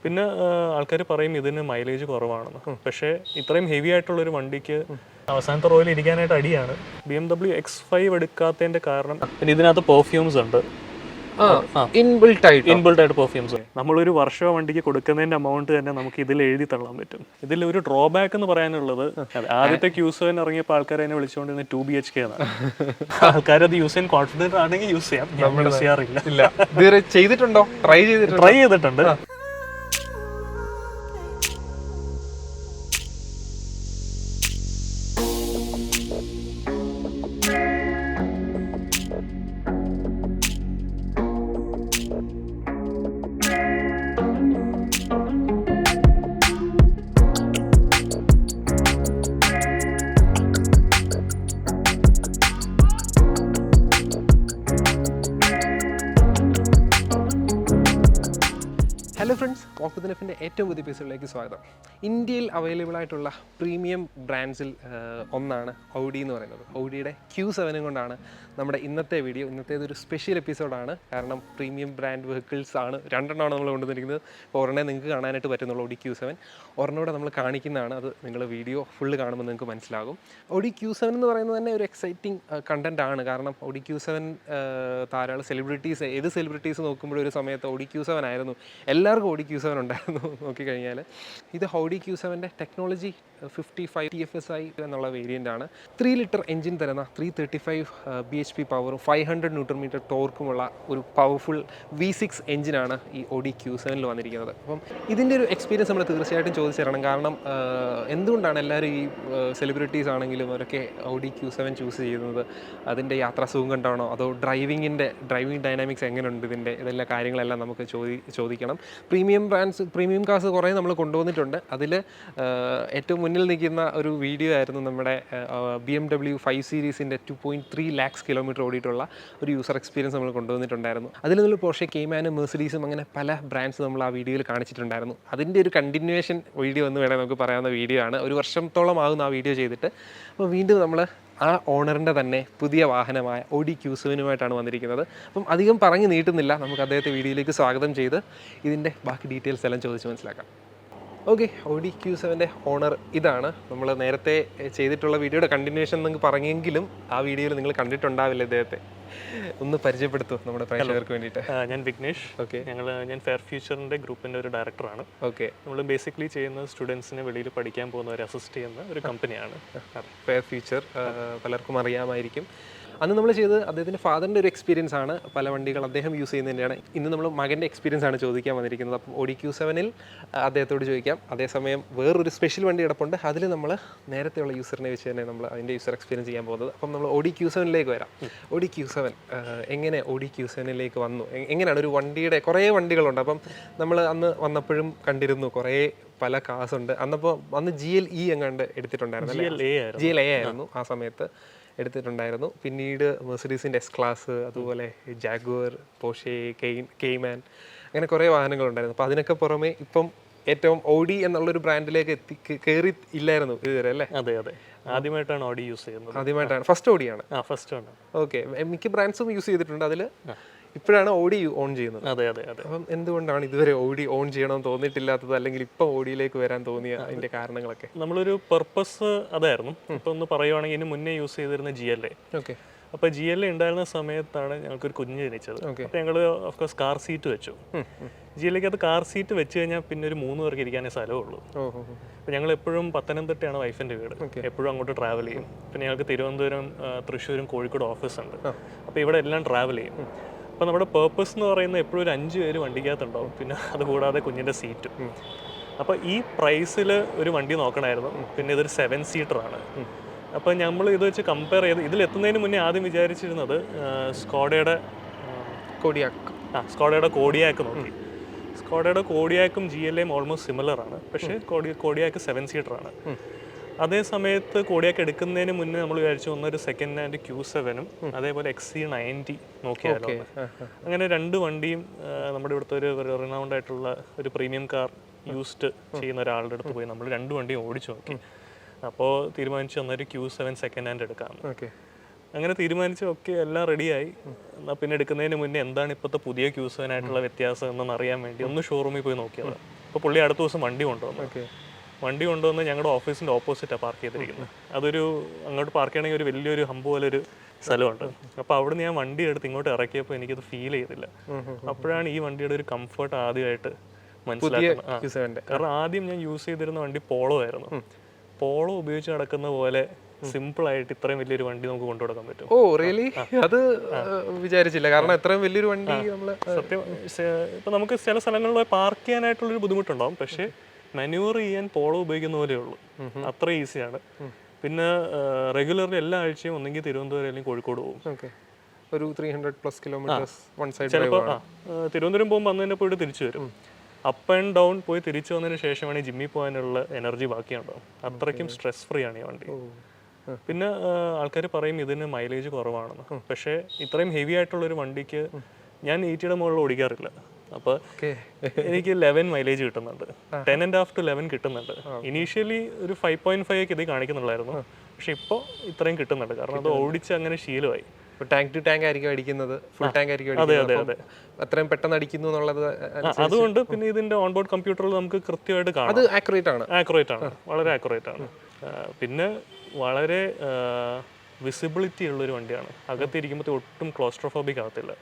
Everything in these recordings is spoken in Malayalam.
പിന്നെ ആൾക്കാർ പറയും ഇതിന് മൈലേജ് കുറവാണെന്ന്. പക്ഷേ ഇത്രയും ഹെവി ആയിട്ടുള്ളൊരു വണ്ടിക്ക് അവസാനത്തെ റോയിൽ ഇരിക്കാനായിട്ട് അടിയാണ്. BMW X5 എടുക്കാത്തതിൻ്റെ കാരണം പിന്നെ ഇതിനകത്ത് പെർഫ്യൂംസ് ഉണ്ട്, ഇൻബിൽട്ട് ആയിട്ട് പെർഫ്യൂംസ്. നമ്മളൊരു വർഷം വണ്ടിക്ക് കൊടുക്കുന്നതിന്റെ എമൗണ്ട് തന്നെ നമുക്ക് ഇതിൽ എഴുതി തള്ളാൻ പറ്റും. ഇതിൽ ഒരു ഡ്രോബാക്ക് എന്ന് പറയാനുള്ളത്, ആദ്യത്തെ Q7 ഇറങ്ങിയപ്പോൾ ആൾക്കാർ എന്നെ വിളിച്ചുകൊണ്ടിരുന്ന 2BHK എന്നാണ്. ആൾക്കാർ അത് യൂസ് ചെയ്യാൻ കോൺഫിഡന്റ് ആണെങ്കിൽ യൂസ് ചെയ്യാം, നമ്മൾ യൂസ് ചെയ്യാറില്ല. ചെയ്തിട്ടുണ്ടോ? ട്രൈ ചെയ്തിട്ടുണ്ട്. ഹലോ ഫ്രണ്ട്സ്, വാക്ക് വിത്ത് നെഫിൻ്റെ ഏറ്റവും പുതിയ എപ്പിസോഡിലേക്ക് സ്വാഗതം. ഇന്ത്യയിൽ അവൈലബിൾ ആയിട്ടുള്ള പ്രീമിയം ബ്രാൻഡ്സിൽ ഒന്നാണ് ഔഡി എന്ന് പറയുന്നത്. ഔഡിയുടെ Q7 കൊണ്ടാണ് നമ്മുടെ ഇന്നത്തെ വീഡിയോ. ഇന്നത്തേതൊരു സ്പെഷ്യൽ എപ്പിസോഡാണ്. കാരണം പ്രീമിയം ബ്രാൻഡ് വെഹിക്കിൾസ് ആണ്, രണ്ടെണ്ണമാണ് നമ്മൾ കൊണ്ടുവന്നിരിക്കുന്നത്. അപ്പോൾ ഒരെണ്ണേ നിങ്ങൾക്ക് കാണാനായിട്ട് പറ്റുന്നുള്ളൂ, ഔഡി Q7. ഒരെണ്ണൂടെ നമ്മൾ കാണിക്കുന്നതാണ്, അത് നിങ്ങൾ വീഡിയോ ഫുള്ള് കാണുമ്പോൾ നിങ്ങൾക്ക് മനസ്സിലാകും. ഔഡി Q7 എന്ന് പറയുന്നത് തന്നെ ഒരു എക്സൈറ്റിംഗ് കണ്ടന്റ് ആണ്. കാരണം ഔഡി Q7 ധാരാളം സെലിബ്രിറ്റീസ്, ഏത് സെലിബ്രിറ്റീസ് നോക്കുമ്പോഴും ഒരു സമയത്ത് ഔഡി Q7 ആയിരുന്നു, എല്ലാവർക്കും ഔഡി Q7 ഉണ്ടായിരുന്നു നോക്കിക്കഴിഞ്ഞാൽ. ഇത് ഔഡി Q7ൻ്റെ ടെക്നോളജി 55 TFSI എന്നുള്ള വേരിയൻ്റ് ആണ്. 3 ലിറ്റർ എഞ്ചിൻ തരുന്ന 335 bhp പവറും 500 Nm ടോർക്കുമുള്ള ഒരു പവർഫുൾ V6 എഞ്ചിനാണ് ഈ ഔഡി Q7 വന്നിരിക്കുന്നത്. അപ്പം ഇതിൻ്റെ ഒരു എക്സ്പീരിയൻസ് നമ്മൾ തീർച്ചയായിട്ടും ചോദിച്ചു തരണം. കാരണം എന്തുകൊണ്ടാണ് എല്ലാവരും ഈ സെലിബ്രിറ്റീസ് ആണെങ്കിലും അവരൊക്കെ ഔഡി Q7 ചൂസ് ചെയ്യുന്നത്? അതിൻ്റെ യാത്രാസുഖം കൊണ്ടാണോ, അതോ ഡ്രൈവിംഗ് ഡൈനാമിക്സ് എങ്ങനെയുണ്ട് ഇതിൻ്റെ, ഇതെല്ലാം കാര്യങ്ങളെല്ലാം നമുക്ക് ചോദിക്കണം. പ്രീമിയം കാർസ് കുറേ നമ്മൾ കൊണ്ടുവന്നിട്ടുണ്ട്. അതിൽ ഏറ്റവും മുന്നിൽ നിൽക്കുന്ന ഒരു വീഡിയോ ആയിരുന്നു നമ്മുടെ BMW 5 സീരീസിൻ്റെ 2.3 lakhs കിലോമീറ്റർ ഓടിയിട്ടുള്ള ഒരു യൂസർ എക്സ്പീരിയൻസ് നമ്മൾ കൊണ്ടുവന്നിട്ടുണ്ടായിരുന്നു. അതിൽ നമ്മൾ പോർഷെ കെയ്മാനും മെഴ്സിഡീസും അങ്ങനെ പല ബ്രാൻഡ്സ് നമ്മൾ ആ വീഡിയോയിൽ കാണിച്ചിട്ടുണ്ടായിരുന്നു. അതിൻ്റെ ഒരു കണ്ടിന്യൂവേഷൻ വീഡിയോ എന്ന് വേണമെങ്കിൽ നമുക്ക് പറയാവുന്ന വീഡിയോ ആണ്. ഒരു വർഷത്തോളം ആകുന്നു ആ വീഡിയോ ചെയ്തിട്ട്. അപ്പോൾ വീണ്ടും നമ്മൾ ആ ഓണറിൻ്റെ തന്നെ പുതിയ വാഹനമായ ഔഡി Q7 വന്നിരിക്കുന്നത്. അപ്പം അധികം പറഞ്ഞു നീട്ടുന്നില്ല, നമുക്ക് അദ്ദേഹത്തെ വീഡിയോയിലേക്ക് സ്വാഗതം ചെയ്ത് ഇതിൻ്റെ ബാക്കി ഡീറ്റെയിൽസ് എല്ലാം ചോദിച്ച് മനസ്സിലാക്കാം. ഓക്കെ, ഔഡി Q7 ഓണർ ഇതാണ്. നമ്മൾ നേരത്തെ ചെയ്തിട്ടുള്ള വീഡിയോയുടെ കണ്ടിന്യൂഷൻ നിങ്ങൾക്ക് പറഞ്ഞെങ്കിലും ആ വീഡിയോയിൽ നിങ്ങൾ കണ്ടിട്ടുണ്ടാവില്ല. ഇദ്ദേഹത്തെ ഒന്ന് പരിചയപ്പെടുത്തു നമ്മുടെ പ്രേക്ഷകർക്ക് വേണ്ടിയിട്ട്. ഞാൻ വിഘ്നേഷ്. ഓക്കെ, ഞാൻ ഫെയർ ഫ്യൂച്ചറിൻ്റെ ഗ്രൂപ്പിൻ്റെ ഒരു ഡയറക്ടറാണ്. ഓക്കെ, നമ്മൾ ബേസിക്കലി ചെയ്യുന്ന സ്റ്റുഡൻസിനെ വെളിയിൽ പഠിക്കാൻ പോകുന്നവരെ അസിസ്റ്റ് ചെയ്യുന്ന ഒരു കമ്പനിയാണ് ഫെയർ ഫ്യൂച്ചർ. പലർക്കും അറിയാമായിരിക്കും. അന്ന് നമ്മൾ ചെയ്തത് അദ്ദേഹത്തിൻ്റെ ഫാദറിൻ്റെ ഒരു എക്സ്പീരിയൻസ് ആണ്. പല വണ്ടികൾ അദ്ദേഹം യൂസ് ചെയ്യുന്നതിൻ്റെയാണ്. ഇന്ന് നമ്മൾ മകൻ്റെ എക്സ്പീരിയൻസ് ആണ് ചോദിക്കാൻ വന്നിരിക്കുന്നത്. അപ്പം ഔഡി Q7 അദ്ദേഹത്തോട് ചോദിക്കാം. അതേസമയം വേറൊരു സ്പെഷ്യൽ വണ്ടി കിടപ്പുണ്ട്, അതിൽ നമ്മൾ നേരത്തെയുള്ള യൂസറിനെ വെച്ച് തന്നെ നമ്മൾ അതിൻ്റെ യൂസർ എക്സ്പീരിയൻസ് ചെയ്യാൻ പോകുന്നത്. അപ്പം നമ്മൾ ഔഡി Q7 വരാം. ഔഡി Q7 എങ്ങനെ ഔഡി Q7 വന്നു, എങ്ങനെയാണ് ഒരു വണ്ടിയുടെ കുറേ വണ്ടികളുണ്ട്. അപ്പം നമ്മൾ അന്ന് വന്നപ്പോഴും കണ്ടിരുന്നു കുറേ പല കാസ് ഉണ്ട്. അന്ന് GLE എങ്ങാണ്ട് എടുത്തിട്ടുണ്ടായിരുന്നു, GLA ആയിരുന്നു ആ സമയത്ത് എടുത്തിട്ടുണ്ടായിരുന്നു. പിന്നീട് മെഴ്സിഡീസിൻ്റെ S-Class, അതുപോലെ ജാഗ്വർ, പോർഷെ, കെയ്മാൻ, അങ്ങനെ കുറേ വാഹനങ്ങളുണ്ടായിരുന്നു. അപ്പോൾ അതിനൊക്കെ പുറമെ ഇപ്പം ഏറ്റവും ഔഡി എന്നുള്ളൊരു ബ്രാൻഡിലേക്ക് കയറി ഇല്ലായിരുന്നു ഇതുവരെ, അല്ലേ? അതെ, ആദ്യമായിട്ടാണ് ഔഡി യൂസ് ചെയ്യുന്നത്. ആദ്യമായിട്ടാണ്, ഫസ്റ്റ് ഔഡിയാണ്. ഫസ്റ്റ് ആണ്. ഓക്കെ, മിക്ക ബ്രാൻഡ്സും യൂസ് ചെയ്തിട്ടുണ്ട്, അതിൽ ഇപ്പോഴാണ് ഔഡി ഓൺ ചെയ്യുന്നത്. അതെ. അപ്പം എന്തുകൊണ്ടാണ് ഇതുവരെ ഔഡി ഓൺ ചെയ്യണമെന്ന് തോന്നിയിട്ടില്ലാത്തത്, അല്ലെങ്കിൽ ഇപ്പം ഔഡിയിലേക്ക് വരാൻ തോന്നിയ അതിൻ്റെ കാരണങ്ങളൊക്കെ? നമ്മളൊരു പർപ്പസ് അതായിരുന്നു. ഇപ്പം ഒന്ന് പറയുവാണെങ്കിൽ ഇതിന് മുന്നേ യൂസ് ചെയ്തിരുന്ന GLA. ഓക്കെ, അപ്പോൾ GLA ഉണ്ടായിരുന്ന സമയത്താണ് ഞങ്ങൾക്കൊരു കുഞ്ഞ് ജനിച്ചത്. അപ്പോൾ ഞങ്ങൾ ഓഫ്കോഴ്സ് കാർ സീറ്റ് വെച്ചു. GLAക്ക് അത് കാർ സീറ്റ് വെച്ച് കഴിഞ്ഞാൽ പിന്നെ ഒരു 3 പേർക്ക് ഇരിക്കാനേ സ്ഥലമുള്ളൂ. അപ്പോൾ ഞങ്ങൾ എപ്പോഴും പത്തനംതിട്ടയാണ് വൈഫിൻ്റെ വീട്, എപ്പോഴും അങ്ങോട്ട് ട്രാവൽ ചെയ്യും. പിന്നെ ഞങ്ങൾക്ക് തിരുവനന്തപുരം, തൃശ്ശൂരും കോഴിക്കോട് ഓഫീസ് ഉണ്ട്. അപ്പോൾ ഇവിടെ എല്ലാം ട്രാവൽ ചെയ്യും. അപ്പോൾ നമ്മുടെ പേർപ്പസ് എന്ന് പറയുന്നത് എപ്പോഴും ഒരു 5 പേര് വണ്ടിക്കകത്തുണ്ടാവും, പിന്നെ അതുകൂടാതെ കുഞ്ഞിൻ്റെ സീറ്റും. അപ്പോൾ ഈ പ്രൈസിൽ ഒരു വണ്ടി നോക്കണമായിരുന്നു. പിന്നെ ഇതൊരു 7 സീറ്ററാണ്. അപ്പോൾ നമ്മൾ ഇത് വെച്ച് കമ്പയർ ചെയ്ത് ഇതിലെത്തുന്നതിന് മുന്നേ ആദ്യം വിചാരിച്ചിരുന്നത് സ്കോഡയുടെ കോഡിയാക്ക് നോക്കി. സ്കോഡയുടെ കോഡിയാക്കും GLAയും ഓൾമോസ്റ്റ് സിമിലർ ആണ്. പക്ഷേ കോഡിയാക്ക് 7 സീറ്ററാണ്. അതേ സമയത്ത് കോഡിയാക്ക് എടുക്കുന്നതിന് മുന്നേ നമ്മൾ വിചാരിച്ചു ഒന്നൊരു സെക്കൻഡ് ഹാൻഡ് Q7 അതേപോലെ XC90 നോക്കിയാലോ. അങ്ങനെ 2 വണ്ടിയും നമ്മുടെ ഇവിടുത്തെ ഒരു റിനൗണ്ട് ആയിട്ടുള്ള ഒരു പ്രീമിയം കാർ യൂസ്ഡ് ചെയ്യുന്ന ഒരാളുടെ അടുത്ത് പോയി നമ്മൾ 2 വണ്ടിയും ഓടിച്ചു നോക്കി. അപ്പോൾ തീരുമാനിച്ചു അന്നൊരു Q7 സെക്കൻഡ് ഹാൻഡ് എടുക്കാം. അങ്ങനെ തീരുമാനിച്ചു. ഓക്കെ, എല്ലാം റെഡിയായി. പിന്നെ എടുക്കുന്നതിന് മുന്നേ എന്താണ് ഇപ്പോഴത്തെ പുതിയ Q7 ആയിട്ടുള്ള വ്യത്യാസം എന്നറിയാൻ വേണ്ടി ഒന്ന് ഷോറൂമിൽ പോയി നോക്കിയത്. അപ്പോൾ പുള്ളി അടുത്ത ദിവസം വണ്ടി കൊണ്ടുവന്നു. ഓക്കെ. വണ്ടി കൊണ്ടുവന്ന് ഞങ്ങളുടെ ഓഫീസിൻ്റെ ഓപ്പോസിറ്റാണ് പാർക്ക് ചെയ്തിരിക്കുന്നത്. അതൊരു അങ്ങോട്ട് പാർക്ക് ചെയ്യണമെങ്കിൽ ഒരു വലിയൊരു ഹമ്പ് പോലെ ഒരു സ്ഥലമുണ്ട്. അപ്പോൾ അവിടുന്ന് ഞാൻ വണ്ടി എടുത്ത് ഇങ്ങോട്ട് ഇറക്കിയപ്പോൾ എനിക്കത് ഫീൽ ചെയ്തില്ല. അപ്പോഴാണ് ഈ വണ്ടിയുടെ ഒരു കംഫർട്ട് ആദ്യമായിട്ട് മനസ്സിലാക്കുന്നത്. കാരണം ആദ്യം ഞാൻ യൂസ് ചെയ്തിരുന്ന വണ്ടി പോളോ ആയിരുന്നു. പോളോ ഉപയോഗിച്ച് നടക്കുന്ന പോലെ സിമ്പിൾ ആയിട്ട് ഇത്രയും വലിയൊരു വണ്ടി നമുക്ക് കൊണ്ടുകൊടുക്കാൻ പറ്റും. Oh really? അത് വിചാരിച്ചില്ല. കാരണം ഇത്രയും വലിയൊരു വണ്ടി നമ്മള് സത്യം ഇപ്പം നമുക്ക് ചില സ്ഥലങ്ങളിൽ പാർക്ക് ചെയ്യാനായിട്ടുള്ളൊരു ബുദ്ധിമുട്ടുണ്ടാവും. പക്ഷേ മാനുവർ ചെയ്യാൻ പോളോ ഉപയോഗിക്കുന്ന പോലെയേ ഉള്ളൂ. അത്ര ഈസിയാണ്. പിന്നെ റെഗുലർലി എല്ലാ ആഴ്ചയും ഒന്നെങ്കിൽ തിരുവനന്തപുരം അല്ലെങ്കിൽ കോഴിക്കോട് പോകും. ഒരു 300+ കിലോമീറ്റേഴ്സ് വൺ സൈഡ്. ചിലപ്പോൾ തിരുവനന്തപുരം പോകുമ്പോൾ അന്ന് തന്നെ പോയിട്ട് തിരിച്ചു വരും. അപ്പ് ആൻഡ് ഡൗൺ പോയി തിരിച്ചു വന്നതിന് ശേഷമാണ് ഈ ജിമ്മിൽ പോകാനുള്ള എനർജി ബാക്കിയുണ്ടാവും. അത്രയ്ക്കും സ്ട്രെസ് ഫ്രീ ആണ് ഈ വണ്ടി. പിന്നെ ആൾക്കാർ പറയും ഇതിന് മൈലേജ് കുറവാണെന്ന്. പക്ഷേ ഇത്രയും ഹെവി ആയിട്ടുള്ളൊരു വണ്ടിക്ക് ഞാൻ 80യുടെ മുകളിൽ ഓടിക്കാറില്ല. അപ്പോൾ എനിക്ക് 11 മൈലേജ് കിട്ടുന്നുണ്ട്. 10.5 to 11 കിട്ടുന്നുണ്ട്. ഇനീഷ്യലി ഒരു 5.5 ഒക്കെ ഇത് കാണിക്കുന്നുള്ളായിരുന്നു. പക്ഷെ ഇപ്പോൾ ഇത്രയും കിട്ടുന്നുണ്ട്. കാരണം അത് ഓടിച്ച് അങ്ങനെ ശീലമായി. ടാങ്ക് ടു ടാങ്ക് ആയിരിക്കും അടിക്കുന്നത്, ഫുൾ ടാങ്ക് ആയിരിക്കും അടിക്കുന്നത്. അത്രയും പെട്ടെന്ന് അടിക്കുന്നു എന്നുള്ളത് അതുകൊണ്ട് പിന്നെ ഇതിന്റെ ഓൺബോർഡ് കമ്പ്യൂട്ടറിൽ നമുക്ക് കൃത്യമായിട്ട് കാണാം. അത് ആക്യുറേറ്റ് ആണ്, വളരെ ആക്യുറേറ്റ് ആണ്. പിന്നെ വളരെ വിസിബിലിറ്റി ഉള്ളൊരു വണ്ടിയാണ്. അകത്തിരിക്കുമ്പോഴത്തേക്ക് ഒട്ടും ക്ലോസ്ട്രോഫോബിക് ആകത്തില്ല.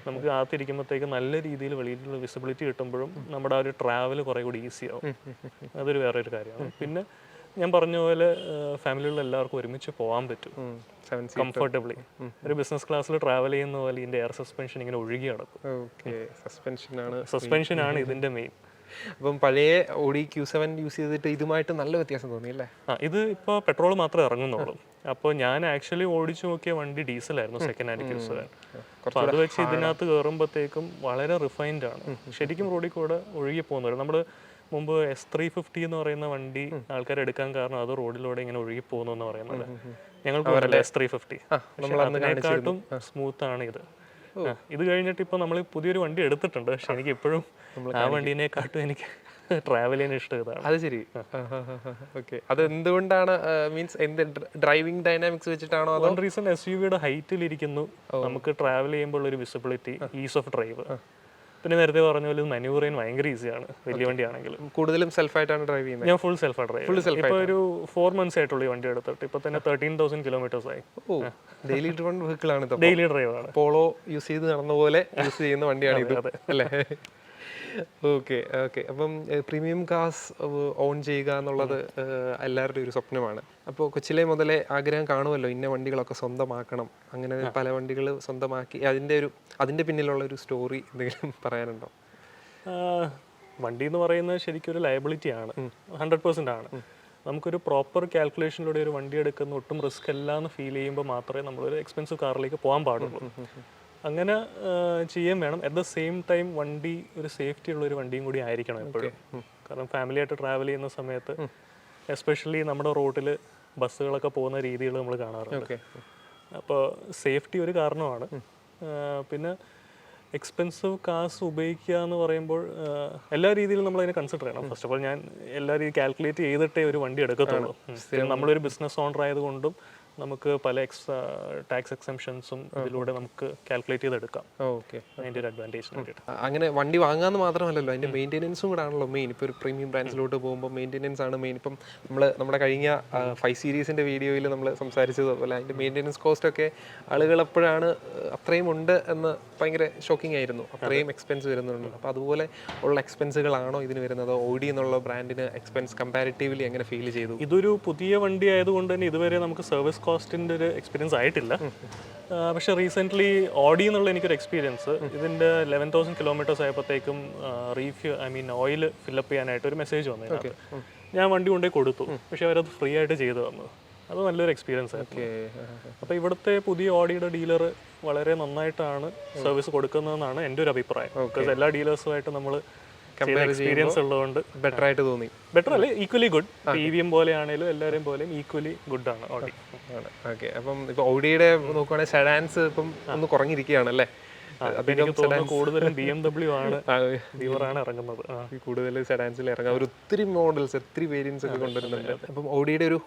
നമുക്ക് അകത്തിരിക്കുമ്പോഴത്തേക്ക് നല്ല രീതിയിൽ വെളിയിലുള്ള വിസിബിലിറ്റി കിട്ടുമ്പോഴും നമ്മുടെ ആ ഒരു ട്രാവൽ കുറേ കൂടി ഈസി ആവും. അതൊരു വേറൊരു കാര്യമാണ്. പിന്നെ ഞാൻ പറഞ്ഞ പോലെ ഫാമിലിയുള്ള എല്ലാവർക്കും ഒരുമിച്ച് പോകാൻ പറ്റും കംഫർട്ടബിളി. ഒരു ബിസിനസ് ക്ലാസ്സിൽ ട്രാവൽ ചെയ്യുന്ന പോലെ ഇതിന്റെ എയർ സസ്പെൻഷൻ ഇങ്ങനെ ഒഴുകി നടക്കും. സസ്പെൻഷനാണ് ഇതിന്റെ മെയിൻ. അപ്പം പഴയ ഓഡി Q7 യൂസ് ചെയ്തിട്ട് ഇതുമായിട്ട് നല്ല വ്യത്യാസം തോന്നി അല്ലേ? ഇത് ഇപ്പോൾ പെട്രോൾ മാത്രമേ ഇറങ്ങുന്നുള്ളൂ. അപ്പോൾ ഞാൻ ആക്ച്വലി ഓടിച്ചു നോക്കിയ വണ്ടി ഡീസലായിരുന്നു, സെക്കൻഡ് ഹാൻഡ് Q7. അപ്പോൾ അത് വെച്ച് ഇതിനകത്ത് കയറുമ്പോഴത്തേക്കും വളരെ റിഫൈൻഡ് ആണ്. ശരിക്കും റോഡിൽ കൂടെ ഒഴുകി പോകുന്നത്. നമ്മൾ മുമ്പ് S350 എന്ന് പറയുന്ന വണ്ടി ആൾക്കാർ എടുക്കാൻ കാരണം അത് റോഡിലൂടെ ഇങ്ങനെ ഒഴുകി പോകുന്നു എന്ന് പറയുന്നത്. ഞങ്ങൾക്ക് S350 അതിനെക്കാട്ടും സ്മൂത്ത് ആണ് ഇത്. ഇത് കഴിഞ്ഞിട്ട് ഇപ്പോൾ നമ്മൾ പുതിയൊരു വണ്ടി എടുത്തിട്ടുണ്ട്. പക്ഷെ എനിക്ക് ഇപ്പോഴും ആ വണ്ടീനെക്കാട്ടും എനിക്ക് ട്രാവൽ ചെയ്യാൻ ഇഷ്ടം ഇതാണ്. അത് ശരി. ഓക്കെ. അത് എന്തുകൊണ്ടാണ്? മീൻസ് എന്ത് ഡ്രൈവിംഗ് ഡൈനാമിക്സ് വെച്ചിട്ടാണോ? വൺ റീസൺ SUV-യുടെ ഹൈറ്റിൽ ഇരിക്കുന്നു. നമുക്ക് ട്രാവൽ ചെയ്യുമ്പോൾ ഒരു വിസിബിലിറ്റി, ഈസ് ഓഫ് ഡ്രൈവ്. പിന്നെ നേരത്തെ പറഞ്ഞ പോലെ മാനുവർ ചെയ്യാൻ ഭയങ്കര ഈസിയാണ് വലിയ വണ്ടിയാണെങ്കിൽ. കൂടുതലും സെൽഫായിട്ടാണ് ഡ്രൈവ് ചെയ്യുന്നത്. ഞാൻ ഫുൾ സെൽഫാണ് ഡ്രൈവ്. ഇപ്പോൾ ഒരു 4 months ആയിട്ടുള്ള ഈ വണ്ടി എടുത്തിട്ട് ഇപ്പോൾ തന്നെ 13,000 kilometers ആയി. ഡെയിലി ഡ്രൈവൺ വെഹിക്കിൾ ആണ്. ഡെയിലി ഡ്രൈവ് ആണ്. പോളോ യൂസ് ചെയ്ത് നടന്ന പോലെ യൂസ് ചെയ്യുന്ന വണ്ടിയാണ് ഇത് അല്ലേ? ഓക്കെ. അപ്പം പ്രീമിയം കാർസ് ഓൺ ചെയ്യുക എന്നുള്ളത് എല്ലാവരുടെയും ഒരു സ്വപ്നമാണ്. അപ്പോൾ കൊച്ചിലെ മുതലേ ആഗ്രഹം കാണുമല്ലോ, ഇന്ന വണ്ടികളൊക്കെ സ്വന്തമാക്കണം. അങ്ങനെ പല വണ്ടികൾ സ്വന്തമാക്കി അതിൻ്റെ പിന്നിലുള്ള ഒരു സ്റ്റോറി എന്തെങ്കിലും പറയാനുണ്ടോ? വണ്ടി എന്ന് പറയുന്നത് ശരിക്കും ഒരു ലയബിലിറ്റി ആണ്, 100% ആണ്. നമുക്കൊരു പ്രോപ്പർ കാൽക്കുലേഷനിലൂടെ ഒരു വണ്ടി എടുക്കുന്ന ഒട്ടും റിസ്ക് അല്ല എന്ന് ഫീൽ ചെയ്യുമ്പോൾ മാത്രമേ നമ്മളൊരു എക്സ്പെൻസീവ് കാറിലേക്ക് പോകാൻ പാടുള്ളൂ. അങ്ങനെ ചെയ്യാൻ വേണം. അറ്റ് ദ സെയിം ടൈം വണ്ടി ഒരു സേഫ്റ്റി ഉള്ള ഒരു വണ്ടിയും കൂടി ആയിരിക്കണം എപ്പോഴും. കാരണം ഫാമിലി ആയിട്ട് ട്രാവൽ ചെയ്യുന്ന സമയത്ത് എസ്പെഷ്യലി നമ്മുടെ റോഡിൽ ബസ്സുകളൊക്കെ പോകുന്ന രീതികൾ നമ്മൾ കാണാറുണ്ട്. അപ്പോൾ സേഫ്റ്റി ഒരു കാരണമാണ്. പിന്നെ എക്സ്പെൻസീവ് കാർസ് ഉപയോഗിക്കുക എന്ന് പറയുമ്പോൾ എല്ലാ രീതിയിലും നമ്മൾ അതിനെ കൺസിഡർ ചെയ്യണം. ഫസ്റ്റ് ഓഫ് ഓൾ ഞാൻ എല്ലാ രീതിയും കാൽക്കുലേറ്റ് ചെയ്തിട്ടേ ഒരു വണ്ടി എടുക്കത്തുള്ളൂ. നമ്മളൊരു ബിസിനസ് ഓണർ ആയതുകൊണ്ടും നമുക്ക് പല ടാക്സ് എക്സംഷൻസും ഇതിലൂടെ നമുക്ക് കാൽക്കുലേറ്റ് ചെയ്തെടുക്കാം. അതിൻ്റെ ഒരു അഡ്വാൻറ്റേജ് വേണ്ടിയിട്ട്. അങ്ങനെ വണ്ടി വാങ്ങാന്ന് മാത്രമല്ലല്ലോ, അതിൻ്റെ മെയിൻ്റെനൻസും കൂടെ ആണല്ലോ മെയിൻ. ഇപ്പോൾ ഒരു പ്രീമിയം ബ്രാൻഡ്സിലോട്ട് പോകുമ്പോൾ മെയിൻ്റെനൻസ് ആണ് മെയിൻ. ഇപ്പം നമ്മുടെ കഴിഞ്ഞ 5 സീരീസിൻ്റെ വീഡിയോയിൽ നമ്മൾ സംസാരിച്ചതുപോലെ അതിൻ്റെ മെയിൻ്റെനൻസ് കോസ്റ്റ് ഒക്കെ ആളുകൾ എപ്പോഴാണ് അത്രയും ഉണ്ട് എന്ന് ഭയങ്കര ഷോക്കിംഗ് ആയിരുന്നു. അത്രയും എക്സ്പെൻസ് വരുന്നുണ്ട്. അപ്പോൾ അതുപോലെ ഉള്ള എക്സ്പെൻസുകളാണോ ഇതിന് വരുന്നത്? ഓഡി എന്നുള്ള ബ്രാൻഡിന് എക്സ്പെൻസ് കമ്പാരിറ്റീവ്ലി എങ്ങനെ ഫീൽ ചെയ്തു? ഇതൊരു പുതിയ വണ്ടി ആയതുകൊണ്ട് തന്നെ ഇതുവരെ നമുക്ക് സർവീസ് കോസ്റ്റിൻ്റെ ഒരു എക്സ്പീരിയൻസ് ആയിട്ടില്ല. പക്ഷേ റീസെൻ്റ്ലി ഓഡി എന്നുള്ള എനിക്കൊരു എക്സ്പീരിയൻസ്, ഇതിൻ്റെ 11,000 kilometers ആയപ്പോഴത്തേക്കും ഓയിൽ ഫില്ലപ്പ് ചെയ്യാനായിട്ട് ഒരു മെസ്സേജ് വന്നു. ഞാൻ വണ്ടി കൊണ്ടുപോയി കൊടുത്തു, പക്ഷേ അവരത് ഫ്രീ ആയിട്ട് ചെയ്തു തന്നു. അത് നല്ലൊരു എക്സ്പീരിയൻസ് ആയിരുന്നു. അപ്പോൾ ഇവിടുത്തെ പുതിയ ഓഡിയുടെ ഡീലർ വളരെ നന്നായിട്ടാണ് സർവീസ് കൊടുക്കുന്നതെന്നാണ് എൻ്റെ ഒരു അഭിപ്രായം. ബിക്കോസ് എല്ലാ ഡീലേഴ്സുമായിട്ട് നമ്മൾ എക്സ്പീരിയൻസ് ഉള്ളതുകൊണ്ട് ബെറ്റർ ആയിട്ട് തോന്നി. ബെറ്റർ അല്ലേ, ഈക്വലി ഗുഡ്. EVM പോലെ ആണെങ്കിലും എല്ലാവരെയും പോലെയും ഈക്വലി ഗുഡ് ആണ് ഓഡി. ഓക്കെ. അപ്പം ഇപ്പോൾ ഓഡിയുടെ നോക്കുവാണെങ്കിൽ സെഡാൻസ് ഇപ്പം ഒന്ന് കുറഞ്ഞിരിക്കുകയാണല്ലേ? കൂടുതലും BMW ആണ് ഇറങ്ങുന്നത്. കൂടുതൽ സെഡാൻസിൽ ഇറങ്ങാം. ഒത്തിരി മോഡൽസ്, ഒത്തിരി വേരിയൻസ് ഒക്കെ കൊണ്ടുവരുന്നുണ്ട്. അപ്പം ഓഡിയുടെ ഒരു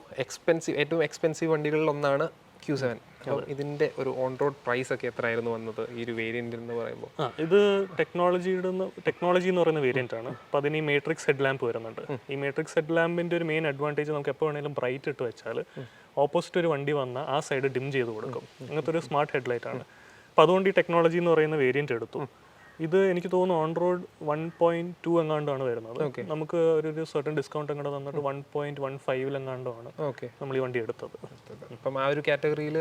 ഏറ്റവും എക്സ്പെൻസീവ് വണ്ടികളിൽ ഒന്നാണ് Q7. അപ്പോൾ ഇതിൻ്റെ ഒരു ഓൺ റോഡ് പ്രൈസ് ഒക്കെ എത്രയായിരുന്നു വന്നത് ഈ ഒരു വേരിയൻ്റ് എന്ന് പറയുമ്പോൾ? ഇത് ടെക്നോളജി എന്ന് പറയുന്ന വേരിയൻ്റ് ആണ്. അപ്പോൾ അതിന് ഈ മാട്രിക്സ് ഹെഡ് ലാമ്പ് വരുന്നുണ്ട്. ഈ മാട്രിക്സ് ഹെഡ് ലാമ്പിൻ്റെ ഒരു മെയിൻ അഡ്വാൻറ്റേജ് നമുക്ക് എപ്പോൾ വേണമെങ്കിലും ബ്രൈറ്റ് ഇട്ട് വെച്ചാൽ ഓപ്പോസിറ്റ് ഒരു വണ്ടി വന്നാൽ ആ സൈഡ് ഡിം ചെയ്ത് കൊടുക്കും. അങ്ങനത്തെ ഒരു സ്മാർട്ട് ഹെഡ്ലൈറ്റ് ആണ്. അപ്പോൾ അതുകൊണ്ട് ഈ ടെക്നോളജി എന്ന് പറയുന്ന വേരിയൻ്റ് എടുത്തു. ഇത് എനിക്ക് തോന്നുന്നു ഓൺ റോഡ് 1.2 എങ്ങാണ്ടാണ് വരുന്നത്. നമുക്ക് ഒരു സർട്ടൻ ഡിസ്കൗണ്ട് എങ്ങാണ്ട് തന്നിട്ട് 1.15 എങ്ങാണ്ടാണ് നമ്മൾ ഈ വണ്ടി എടുത്തത്. അപ്പം ആ ഒരു കാറ്റഗറിയിൽ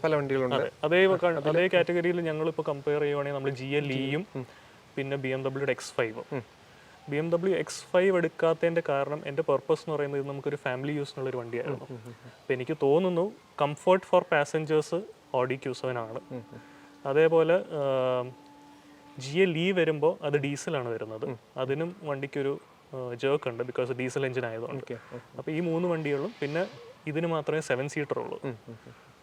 പല വണ്ടികളുണ്ട്. അതേ കാറ്റഗറിയിൽ ഞങ്ങളിപ്പോൾ കമ്പയർ ചെയ്യുവാണെങ്കിൽ നമ്മൾ GLEയും പിന്നെ BMW X5. BMW X5 എടുക്കാത്തതിൻ്റെ കാരണം എൻ്റെ പർപ്പസ് എന്ന് പറയുന്നത് ഇത് നമുക്കൊരു ഫാമിലി യൂസിനുള്ളൊരു വണ്ടിയായിരുന്നു. അപ്പോൾ എനിക്ക് തോന്നുന്നു comfort four passengers Audi Q7 ആണ്. അതേപോലെ GLE വരുമ്പോൾ അത് ഡീസലാണ് വരുന്നത്. അതിനും വണ്ടിക്കൊരു ജേർക്ക് ഉണ്ട്, ബിക്കോസ് ഡീസൽ എഞ്ചിൻ ആയതുകൊണ്ട്. അപ്പോൾ ഈ 3 വണ്ടികളും പിന്നെ ഇതിന് മാത്രമേ 7 സീറ്റർ ഉള്ളൂ.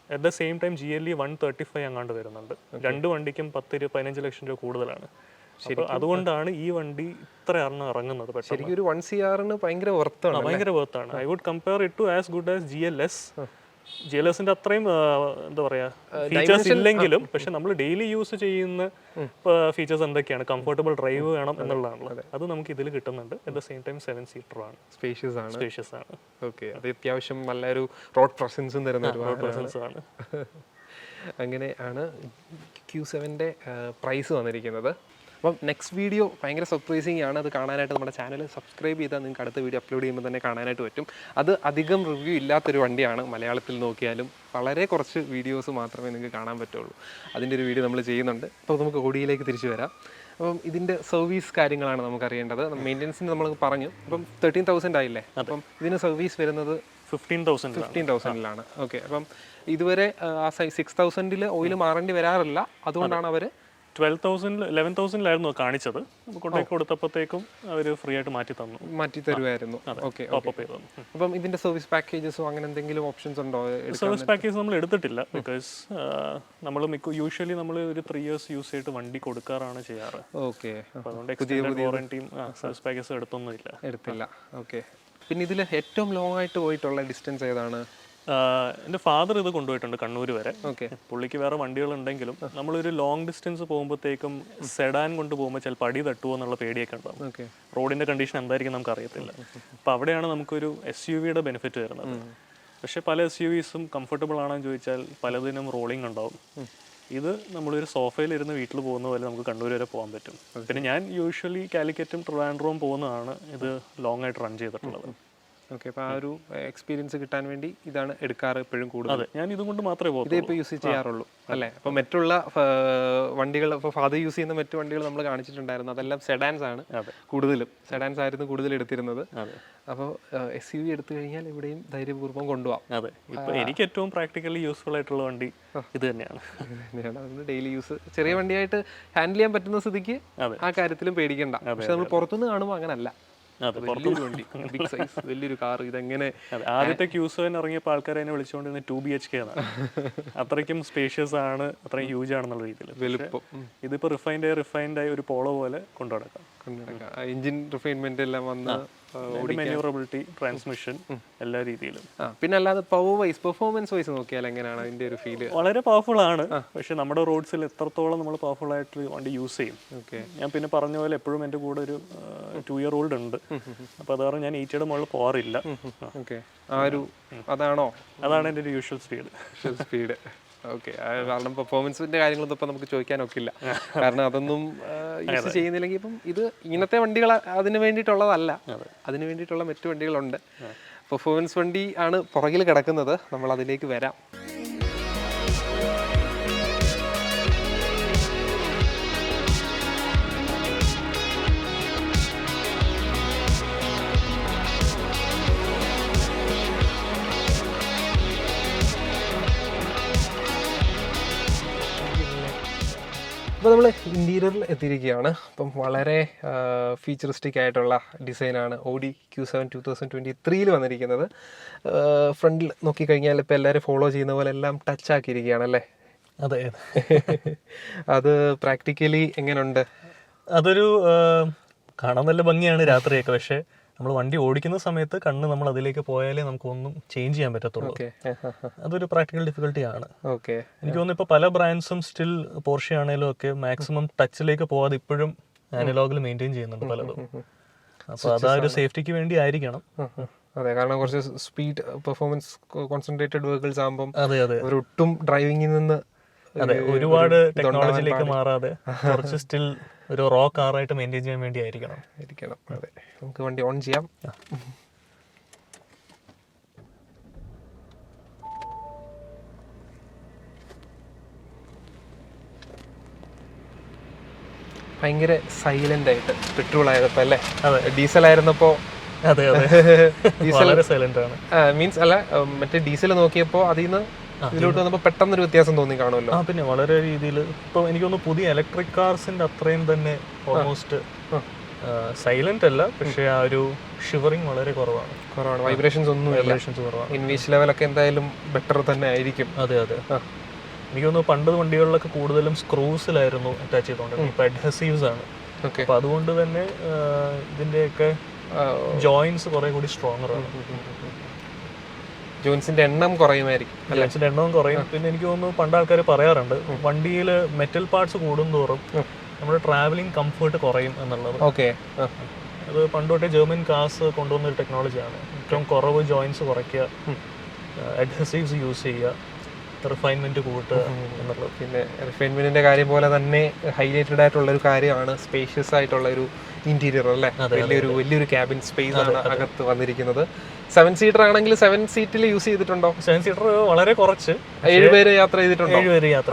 At the same time GLE 135 അങ്ങാണ്ട് വരുന്നുണ്ട്. 2 വണ്ടിക്കും 10-15 ലക്ഷം രൂപ കൂടുതലാണ്. അപ്പോൾ അതുകൊണ്ടാണ് ഈ വണ്ടി ഇത്ര ഇറങ്ങുന്നത്. ശരിക്കും ഒരു 1 CRന് ഭയങ്കര വർത്താണ്. I would compare it to as good as GLSന്റെ അത്രയും എന്താ പറയാ ഫീച്ചേഴ്സ് ഇല്ലെങ്കിലും, പക്ഷെ നമ്മൾ ഡെയിലി യൂസ് ചെയ്യുന്ന ഫീച്ചേഴ്സ് എന്തൊക്കെയാണ്, കംഫർട്ടബിൾ ഡ്രൈവ് വേണം എന്നുള്ളതാണല്ലോ, അത് നമുക്ക് ഇതിൽ കിട്ടുന്നുണ്ട്. At the same time 7 seater ആണ്, സ്പേഷ്യസ് ആണ്. ഓക്കെ, അത് അത്യാവശ്യം നല്ലൊരു റോഡ് പ്രസൻസും തരുന്ന ആണ്. അങ്ങനെയാണ് Q7ന്റെ പ്രൈസ് വന്നിരിക്കുന്നത്. അപ്പം നെക്സ്റ്റ് വീഡിയോ ഭയങ്കര സർപ്രൈസിങ് ആണ്. അത് കാണാനായിട്ട് നമ്മുടെ ചാനൽ സബ്സ്ക്രൈബ് ചെയ്താൽ നിങ്ങൾക്ക് അടുത്ത വീഡിയോ അപ്ലോഡ് ചെയ്യുമ്പോൾ തന്നെ കാണാനായിട്ട് പറ്റും. അത് അധികം റിവ്യൂ ഇല്ലാത്തൊരു വണ്ടിയാണ്. മലയാളത്തിൽ നോക്കിയാലും വളരെ കുറച്ച് വീഡിയോസ് മാത്രമേ നിങ്ങൾക്ക് കാണാൻ പറ്റുള്ളൂ. അതിൻ്റെ ഒരു വീഡിയോ നമ്മൾ ചെയ്യുന്നുണ്ട്. അപ്പോൾ നമുക്ക് ഓഡിയോയിലേക്ക് തിരിച്ചു വരാം. അപ്പം ഇതിൻ്റെ സർവീസ് കാര്യങ്ങളാണ് നമുക്കറിയേണ്ടത്. മെയിൻ്റെനൻസിന് നമ്മൾ പറഞ്ഞു. അപ്പം 13,000 ആയില്ലേ? അപ്പം ഇതിന് സർവീസ് വരുന്നത് 15,000-ലാണ്. ഓക്കെ, അപ്പം ഇതുവരെ ആ 6,000-ൽ ഓയിൽ മാറേണ്ടി വരാറില്ല. അതുകൊണ്ടാണ് അവർ 11,000-ലായിരുന്നു കാണിച്ചത്. കൊണ്ടേക്ക് കൊടുത്തപ്പോഴത്തേക്കും അവർ ഫ്രീ ആയിട്ട് മാറ്റി തരുമായിരുന്നു. ഓക്കെ, അപ്പം ഇതിന്റെ സർവീസ് പാക്കേജസോ അങ്ങനെ എന്തെങ്കിലും ഓപ്ഷൻസ് ഉണ്ടോ? സർവീസ് പാക്കേജ് നമ്മൾ എടുത്തിട്ടില്ല, ബിക്കോസ് നമ്മൾ യൂഷ്വലി നമ്മൾ ഒരു 3 years യൂസ് ചെയ്തിട്ട് വണ്ടി കൊടുക്കാറാണ് ചെയ്യാറ്. ഓക്കെ, അതുകൊണ്ട് എക്സ്റ്റൻഡഡ് വാറന്റിയും സർവീസ് പാക്കേജ് എടുത്തില്ല. ഓക്കെ, പിന്നെ ഇതിൽ ഏറ്റവും ലോങ് ആയിട്ട് പോയിട്ടുള്ള ഡിസ്റ്റൻസ് ഏതാണ്? എൻ്റെ ഫാദർ ഇത് കൊണ്ടുപോയിട്ടുണ്ട് കണ്ണൂർ വരെ. പുള്ളിക്ക് വേറെ വണ്ടികളുണ്ടെങ്കിലും നമ്മളൊരു ലോങ് ഡിസ്റ്റൻസ് പോകുമ്പോഴത്തേക്കും സെഡാൻ കൊണ്ട് പോകുമ്പോൾ ചിലപ്പോൾ അടി തട്ടുമോ എന്നുള്ള പേടിയൊക്കെ ഉണ്ടാവും. റോഡിൻ്റെ കണ്ടീഷൻ എന്തായിരിക്കും നമുക്ക് അറിയത്തില്ല. അപ്പോൾ അവിടെയാണ് നമുക്കൊരു SUVയുടെ ബെനിഫിറ്റ് വരുന്നത്. പക്ഷേ പല SUVസും കംഫർട്ടബിൾ ആണെന്ന് ചോദിച്ചാൽ പലതിനും റോളിംഗ് ഉണ്ടാവും. ഇത് നമ്മളൊരു സോഫയിൽ ഇരുന്ന് വീട്ടിൽ പോകുന്ന പോലെ നമുക്ക് കണ്ണൂർ വരെ പോകാൻ പറ്റും. പിന്നെ ഞാൻ യൂഷ്വലി കാലിക്കറ്റും ട്രിവാൻഡ്രവും പോകുന്നതാണ് ഇത് ലോങ് ആയിട്ട് റൺ ചെയ്തിട്ടുള്ളത്. ഓക്കെ, അപ്പോൾ ആ ഒരു എക്സ്പീരിയൻസ് കിട്ടാൻ വേണ്ടി ഇതാണ് എടുക്കാറ് എപ്പോഴും കൂടുതൽ. ഞാൻ ഇതുകൊണ്ട് മാത്രമേ ഇതേ ഇപ്പോൾ യൂസ് ചെയ്യാറുള്ളൂ അല്ലേ? അപ്പോൾ മറ്റുള്ള വണ്ടികൾ, ഇപ്പോൾ ഫാദർ യൂസ് ചെയ്യുന്ന മറ്റു വണ്ടികൾ നമ്മൾ കാണിച്ചിട്ടുണ്ടായിരുന്നു, അതെല്ലാം സെഡാൻസ് ആണ് കൂടുതലും. സെഡാൻസ് ആയിരുന്നു കൂടുതൽ എടുത്തിരുന്നത്. അപ്പോൾ SUV എടുത്തു കഴിഞ്ഞാൽ ഇവിടെയും ധൈര്യപൂർവ്വം കൊണ്ടുപോകാം. അതെ, ഇപ്പോൾ എനിക്ക് ഏറ്റവും പ്രാക്ടിക്കലി യൂസ്ഫുൾ ആയിട്ടുള്ള വണ്ടി ഇത് തന്നെയാണ്. അതുകൊണ്ട് ഡെയിലി യൂസ് ചെറിയ വണ്ടിയായിട്ട് ഹാൻഡിൽ ചെയ്യാൻ പറ്റുന്ന സ്ഥിതിക്ക് ആ കാര്യത്തിലും പേടിക്കണ്ട. പക്ഷെ നമ്മൾ പുറത്തുനിന്ന് കാണുമ്പോൾ അങ്ങനല്ല. വലിയൊരു വണ്ടി, ബിഗ് സൈസ്, വലിയൊരു കാർ. ഇതെങ്ങനെ ആദ്യത്തെ Q7 ഇറങ്ങിയപ്പോൾ ആൾക്കാരെ എന്നെ വിളിച്ചുകൊണ്ടിരുന്ന 2 BHK ആണ്. അത്രയ്ക്കും സ്പേഷ്യസ് ആണ്, അത്രയും ഹ്യൂജ് ആണെന്നുള്ള രീതിയിൽ. ഇതിപ്പോൾ റിഫൈൻഡ് ആയി ഒരു പോളോ പോലെ കൊണ്ടുനടക്കാം. എഞ്ചിൻ റിഫൈൻമെന്റ് എല്ലാം വന്ന് മാനുവറബിലിറ്റി, ട്രാൻസ്മിഷൻ, എല്ലാ രീതിയിലും. പിന്നെ അല്ലാതെ പെർഫോമൻസ് വൈസ് നോക്കിയാൽ എങ്ങനെയാണ് അതിന്റെ ഒരു ഫീല്? വളരെ പവർഫുൾ ആണ്. പക്ഷെ നമ്മുടെ റോഡ്സിൽ എത്രത്തോളം നമ്മൾ പവർഫുൾ ആയിട്ട് വണ്ടി യൂസ് ചെയ്യും. ഞാൻ പിന്നെ പറഞ്ഞ പോലെ എപ്പോഴും എൻ്റെ കൂടെ ഒരു 2-year-old ഉണ്ട്. അപ്പോൾ അത് കാരണം ഞാൻ 80യുടെ മുകളിൽ പോകാറില്ല. അതാണ് എൻ്റെ ഒരു യൂഷ്വൽ സ്പീഡ്. ഓക്കെ, കാരണം പെർഫോമൻസിന്റെ കാര്യങ്ങളൊന്നും ഇപ്പം നമുക്ക് ചോദിക്കാനൊക്കില്ല. കാരണം അതൊന്നും യൂസ് ചെയ്യുന്നില്ലെങ്കിൽ ഇപ്പം ഇത് ഇങ്ങനത്തെ വണ്ടികൾ അതിന് വേണ്ടിയിട്ടുള്ളതല്ല. അതിന് വേണ്ടിയിട്ടുള്ള മറ്റു വണ്ടികളുണ്ട്. പെർഫോമൻസ് വണ്ടി ആണ് പുറകിൽ കിടക്കുന്നത്. നമ്മൾ അതിലേക്ക് വരാം. അപ്പോൾ നമ്മൾ ഇൻറ്റീരിയറിൽ എത്തിയിരിക്കുകയാണ്. അപ്പം വളരെ ഫീച്ചറിസ്റ്റിക് ആയിട്ടുള്ള ഡിസൈനാണ് Audi Q7 2023 വന്നിരിക്കുന്നത്. ഫ്രണ്ടിൽ നോക്കിക്കഴിഞ്ഞാൽ ഇപ്പോൾ എല്ലാവരും ഫോളോ ചെയ്യുന്ന പോലെ എല്ലാം ടച്ച് ആക്കിയിരിക്കുകയാണല്ലേ? അതെ. അത് പ്രാക്ടിക്കലി എങ്ങനെയുണ്ട്? അതൊരു കാണാൻ നല്ല ഭംഗിയാണ് രാത്രിയൊക്കെ. പക്ഷേ നമ്മൾ വണ്ടി ഓടിക്കുന്ന സമയത്ത് കണ്ണ് നമ്മൾ അതിലേക്ക് പോയാലേ നമുക്കൊന്നും ചേഞ്ച് ചെയ്യാൻ പറ്റത്തുള്ളൂ. അതൊരു പ്രാക്ടിക്കൽ ഡിഫിക്കൽട്ടി ആണ്. എനിക്ക് തോന്നുന്നു ഇപ്പോൾ പല ബ്രാൻഡ്സും സ്റ്റിൽ പോർഷെ ആണെങ്കിലും ഒക്കെ മാക്സിമം ടച്ചിലേക്ക് പോകാതെ ഇപ്പോഴും അനലോഗിൽ മെയിൻറ്റെയിൻ ചെയ്യുന്നുണ്ട് പലതും. അപ്പോൾ അതാ ഒരു സേഫ്റ്റിക്ക് വേണ്ടി ആയിരിക്കണം. അതെ, കാരണം കുറച്ച് സ്പീഡ് പെർഫോമൻസ് കോൺസെൻട്രേറ്റഡ് വെഹിക്കിൾസ് ആകുമ്പോൾ അതെ അതെ ഒട്ടും ഡ്രൈവിംഗിൽ നിന്ന് അതെ ഒരുപാട് ടെക്നോളജിയിലേക്ക് മാറാതെ കുറച്ച് സ്റ്റിൽ ഒരു റോ കാറായിട്ട് മെയിൻറ്റെയിൻ ചെയ്യാൻ വേണ്ടി ആയിരിക്കണം. അതെ, നമുക്ക് വണ്ടി ഓൺ ചെയ്യാം. ഭയങ്കര സൈലന്റ് ആയിട്ട് പെട്രോൾ ആയപ്പോ അല്ലേ? അതെ, ഡീസൽ ആയിരുന്നപ്പോ അതെ അതെ വളരെ സൈലന്റ് ആണ്. മീൻസ് അല്ല, മറ്റേ ഡീസൽ നോക്കിയപ്പോ അതിൽ നിന്ന് ഇതിലോട്ട് വന്നപ്പോ പെട്ടെന്നൊരു വ്യത്യാസം തോന്നി കാണുമല്ലോ. പിന്നെ വളരെ രീതിയിൽ ഇപ്പൊ എനിക്ക് തോന്നുന്നു പുതിയ ഇലക്ട്രിക് കാർസിന്റെ അത്രയും തന്നെ ഓൾമോസ്റ്റ് സൈലന്റ് അല്ല, പക്ഷെ ആ ഒരു ഷിവറിങ് വളരെ കുറവാണ്. വൈബ്രേഷൻസ് ഒന്നും കുറവാണ്. ഇൻവീച്ച് ലെവലൊക്കെ എന്തായാലും ബെറ്റർ തന്നെ ആയിരിക്കും. അതെ അതെ എനിക്ക് തോന്നുന്നു പണ്ട് വണ്ടികളിലൊക്കെ കൂടുതലും സ്ക്രൂസിലായിരുന്നു അറ്റാച്ച് ചെയ്തോണ്ടിരുന്നത്. ഇപ്പൊ അഡ്ഹസീവ്സ് ആണ്. അപ്പൊ അതുകൊണ്ട് തന്നെ ഇതിന്റെയൊക്കെ ജോയിന്റ്സ് കുറെ കൂടി സ്ട്രോങ്ങർ ആണ്. ജോയിന്റ്സിന്റെ എണ്ണം കുറയുമായിരിക്കും. ജോയിന്റ്സിന്റെ എണ്ണവും കുറയും. പിന്നെ എനിക്ക് തോന്നുന്നു പണ്ട് ആൾക്കാർ പറയാറുണ്ട് വണ്ടിയിൽ മെറ്റൽ പാർട്സ് കൂടുന്തോറും നമ്മുടെ ട്രാവലിംഗ് കംഫർട്ട് കുറയും എന്നുള്ളത്. അത് പണ്ട് തൊട്ടേ ജർമ്മൻ കാർസ് കൊണ്ടുവന്ന ഒരു ടെക്നോളജിയാണ്. ഏറ്റവും കുറവ് ജോയിന്റ്സ് കുറയ്ക്കുക, അഡ്ഹസീവ്സ് യൂസ് ചെയ്യുക, റിഫൈൻമെന്റ് കൂട്ടുക എന്നുള്ളത്. പിന്നെ റിഫൈൻമെന്റിന്റെ കാര്യം പോലെ തന്നെ ഹൈലൈറ്റഡ് ആയിട്ടുള്ള ഒരു കാര്യമാണ് സ്പേഷ്യസ് ആയിട്ടുള്ള ഒരു ഇന്റീരിയർ അല്ലേ? വലിയൊരു ക്യാബിൻ സ്പേസ് ആണ് അകത്ത് വന്നിരിക്കുന്നത്. 7 സീറ്റർ ആണെങ്കിൽ 7 സീറ്റിൽ യൂസ് ചെയ്തിട്ടുണ്ടോ? 7 സീറ്റർ വളരെ കുറച്ച്. 7 പേര് യാത്ര ചെയ്തിട്ടുണ്ടോ? 7 പേര് യാത്ര.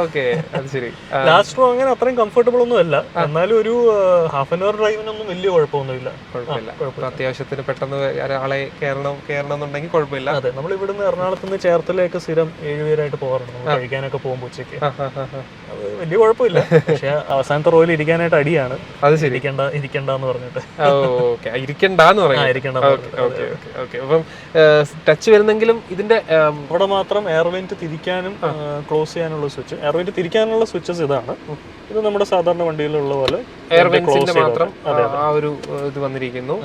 ഓക്കെ, അത് ശരി. ലാസ്റ്റ് റോ അങ്ങനെ അത്രയും കംഫർട്ടബിൾ ഒന്നും അല്ല, എന്നാലും ഒരു ഹാഫ് ആൻ അവർ ഡ്രൈവിനൊന്നും വലിയ കുഴപ്പമൊന്നുമില്ല. അത്യാവശ്യത്തിന് പെട്ടെന്ന് ഒരാളെ കയറണം എന്നുണ്ടെങ്കിൽ കുഴപ്പമില്ല. അതെ, നമ്മൾ ഇവിടുന്ന് എറണാകുളത്ത് നിന്ന് ചേർത്തലേക്ക് സ്ഥിരം 7 പേരായിട്ട് പോകാറുണ്ട് കഴിക്കാനൊക്കെ പോകുമ്പോൾ ഉച്ചയ്ക്ക്. അത് വലിയ കുഴപ്പമില്ല. പക്ഷെ അവസാനത്തെ റോയിൽ ഇരിക്കാനായിട്ട് അടിയാണ്. അത് ശരി, ഇരിക്കണ്ടെന്ന് പറഞ്ഞിട്ട്. ഇരിക്കണ്ടെന്ന് പറഞ്ഞു. അപ്പം ടച്ച് വരുന്നെങ്കിലും ഇതിന്റെ അവിടെ മാത്രം എയർ വെന്റ് തിരിക്കാനും ക്ലോസ് ചെയ്യാനുള്ള സ്വിച്ച്. എയർ വെന്റ് തിരിക്കാനുള്ള സ്വിച്ചസ് ഇതാണ്. ഇത് നമ്മുടെ സാധാരണ വണ്ടിയിലുള്ള പോലെ എയർ വെന്റ്സിന്റെ മാത്രം ആ ഒരു ഇത് വന്നിരിക്കുന്നു.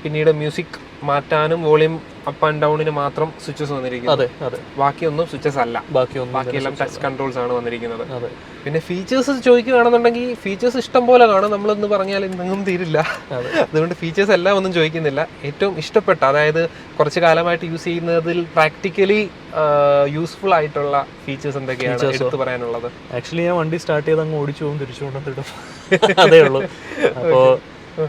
പിന്നീട് മ്യൂസിക് മാറ്റാനും വോളിയം അപ്പ് ആൻഡ് ഡൗണിന് മാത്രം സ്വിച്ചസ് വന്നിരിക്കുന്നു. ബാക്കിയൊന്നും സ്വിച്ചസ് അല്ല, ബാക്കിയെല്ലാം ടച്ച് കൺട്രോൾസ് ആണ് വന്നിരിക്കുന്നത്. പിന്നെ ഫീച്ചേഴ്സ് ചോദിക്കുകയാണെന്നുണ്ടെങ്കിൽ ഫീച്ചേഴ്സ് ഇഷ്ടം പോലെ കാണും. നമ്മളെന്ന് പറഞ്ഞാൽ ഇന്നെങ്ങും തീരില്ല. അതുകൊണ്ട് ഫീച്ചേഴ്സ് എല്ലാം ഒന്നും ചോദിക്കുന്നില്ല. ഏറ്റവും ഇഷ്ടപ്പെട്ട, അതായത് കുറച്ച് കാലമായിട്ട് യൂസ് ചെയ്യുന്നതിൽ പ്രാക്ടിക്കലി യൂസ്ഫുൾ ആയിട്ടുള്ള ഫീച്ചേഴ്സ് എന്തൊക്കെയാണ് എടുത്തു പറയാനുള്ളത്? ആക്ച്വലി ഞാൻ വണ്ടി സ്റ്റാർട്ട് ചെയ്ത് അങ്ങ് ഓടിച്ചു പോകും, തിരിച്ചു കൊണ്ടിട്ടും അതേ ഉള്ളൂ. അപ്പോൾ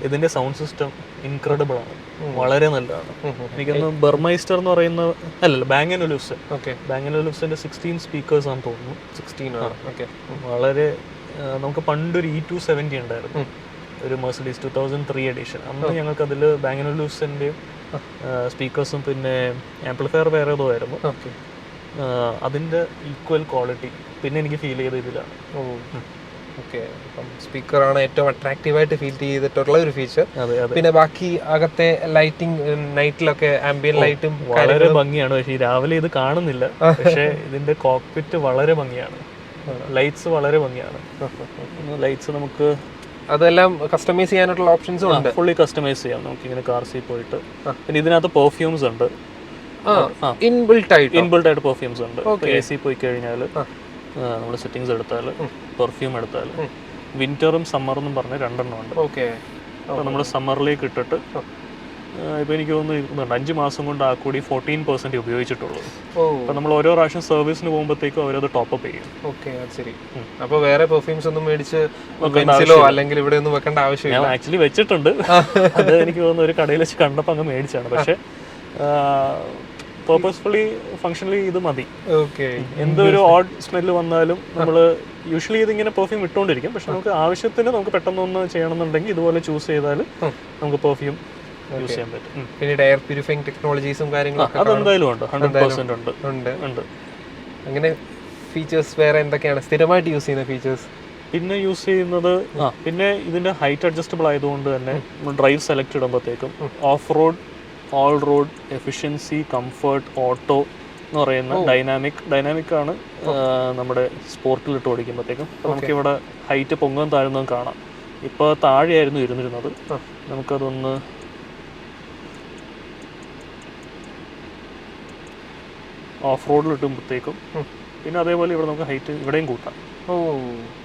ഇതിന്റെ സൗണ്ട് സിസ്റ്റം ഇൻക്രെഡിബിൾ ആണ്, വളരെ നല്ലതാണ്. എനിക്കൊന്ന് ബർമൈസ്റ്റർ എന്ന് പറയുന്ന Bang and Olufsen, Bang and ഒലിഫ്സന്റെ 16 സ്പീക്കേഴ്സ് ആണെന്ന് തോന്നുന്നു. 16 വളരെ നമുക്ക് പണ്ടൊരു E270 ഉണ്ടായിരുന്നു, ഒരു മെർസിഡീസ് 2003 എഡിഷൻ. അന്ന് ഞങ്ങൾക്ക് അതിൽ ബാങ് ആൻഡ് ഒലിഫ്സന്റെയും സ്പീക്കേഴ്സും പിന്നെ ആംപ്ലിഫയർ വേറെ ഏതോ ആയിരുന്നു. അതിന്റെ ഈക്വൽ ക്വാളിറ്റി പിന്നെ എനിക്ക് ഫീൽ ചെയ്ത ഇതിലാണ്. സ്പീക്കറാണ് ഏറ്റവും അട്രാക്റ്റീവായിട്ട് ഫീൽ ചെയ്തിട്ടുള്ള ഒരു ഫീച്ചർ. പിന്നെ ബാക്കി അകത്തെ ലൈറ്റിംഗ്, നൈറ്റിലൊക്കെ ആംബിയൻ ലൈറ്റും വളരെ ഭംഗിയാണ്. പക്ഷേ രാവിലെ ഇത് കാണുന്നില്ല, പക്ഷേ ഇതിന്റെ കോക്പിറ്റ് വളരെ ഭംഗിയാണ്. ലൈറ്റ്സ് വളരെ ഭംഗിയാണ്. ലൈറ്റ്സ് നമുക്ക് അതെല്ലാം കസ്റ്റമൈസ് ചെയ്യാനുള്ള ഓപ്ഷൻസും ഉണ്ട്. ഫുള്ളി കസ്റ്റമൈസ് ചെയ്യാം നമുക്ക് ഇങ്ങനെ കാർ സീറ്റ് പോയിട്ട്. പിന്നെ ഇതിനകത്ത് പെർഫ്യൂംസ് ഉണ്ട്, ഇൻബിൽട്ട് ആയിട്ട് പെർഫ്യൂംസ് ഉണ്ട്. AC പോയി കഴിഞ്ഞാൽ നമ്മൾ സെറ്റിംഗ്സ് എടുത്താൽ, പെർഫ്യൂം എടുത്താൽ വിന്ററും സമ്മറെന്നും പറഞ്ഞ് 2 എണ്ണം ഉണ്ട്. അപ്പോൾ നമ്മൾ സമ്മറിലേക്ക് ഇട്ടിട്ട് ഇപ്പോൾ എനിക്ക് തോന്നുന്നു 5 മാസം കൊണ്ട് ആ കൂടി 14% ഉപയോഗിച്ചിട്ടുള്ളൂ. അപ്പോൾ നമ്മൾ ഓരോ പ്രാവശ്യം സർവീസിന് പോകുമ്പോഴത്തേക്കും അവരത് ടോപ്പ് ചെയ്യും. അപ്പോൾ വേറെ പെർഫ്യൂംസ് ഒന്നും മേടിച്ച് ബെൻസിലോ അല്ലെങ്കിൽ ഇവിടെ ഒന്നും വെക്കേണ്ട ആവശ്യമില്ല. ഞാൻ ആക്ച്വലി വെച്ചിട്ടുണ്ട്. അത് എനിക്ക് തോന്നുന്നു ഒരു കടയിൽ വെച്ച് കണ്ടപ്പോൾ അങ്ങ് മേടിച്ചാണ്. പക്ഷേ പേർപ്പസ്ഫുള്ളി ഫങ്ഷണലി ഇത് മതി. എന്തൊരു ഓഡ് സ്മെല്ല് വന്നാലും നമ്മൾ യൂഷ്വലി ഇതിങ്ങനെ പെർഫ്യൂം ഇട്ടുകൊണ്ടിരിക്കും. പക്ഷെ നമുക്ക് ആവശ്യത്തിന് നമുക്ക് പെട്ടെന്നൊന്ന് ചെയ്യണമെന്നുണ്ടെങ്കിൽ ഇതുപോലെ ചൂസ് ചെയ്താൽ നമുക്ക് പെർഫ്യൂം യൂസ് ചെയ്യാൻ പറ്റും. പിന്നീട് എയർ പ്യൂരിഫൈങ് ടെക്നോളജീസും കാര്യങ്ങളൊക്കെ അതെന്തായാലും ഉണ്ട്, 100% ഉണ്ട്. അങ്ങനെ ഫീച്ചേഴ്സ് വേറെ എന്തൊക്കെയാണ് സ്ഥിരമായിട്ട് യൂസ് ചെയ്യുന്ന ഫീച്ചേഴ്സ്? പിന്നെ യൂസ് ചെയ്യുന്നത് പിന്നെ ഇതിന്റെ ഹൈറ്റ് അഡ്ജസ്റ്റബിൾ ആയതുകൊണ്ട് തന്നെ ഡ്രൈവ് സെലക്ട് ഇടുമ്പോഴത്തേക്കും off road, all road, efficiency, comfort, auto എന്ന് പറയുന്ന ഡൈനാമിക് ആണ് നമ്മുടെ സ്പോർട്ടിലിട്ട് ഓടിക്കുമ്പോഴത്തേക്കും. നമുക്കിവിടെ ഹൈറ്റ് പൊങ്ങും താഴുന്നതും കാണാം. ഇപ്പോൾ താഴെയായിരുന്നു ഇരുന്നിരുന്നത്, നമുക്കതൊന്ന് ഓഫ് റോഡിൽ ഇട്ടുമ്പോഴത്തേക്കും പിന്നെ അതേപോലെ ഇവിടെ നമുക്ക് ഹൈറ്റ് ഇവിടെയും കൂട്ടാം.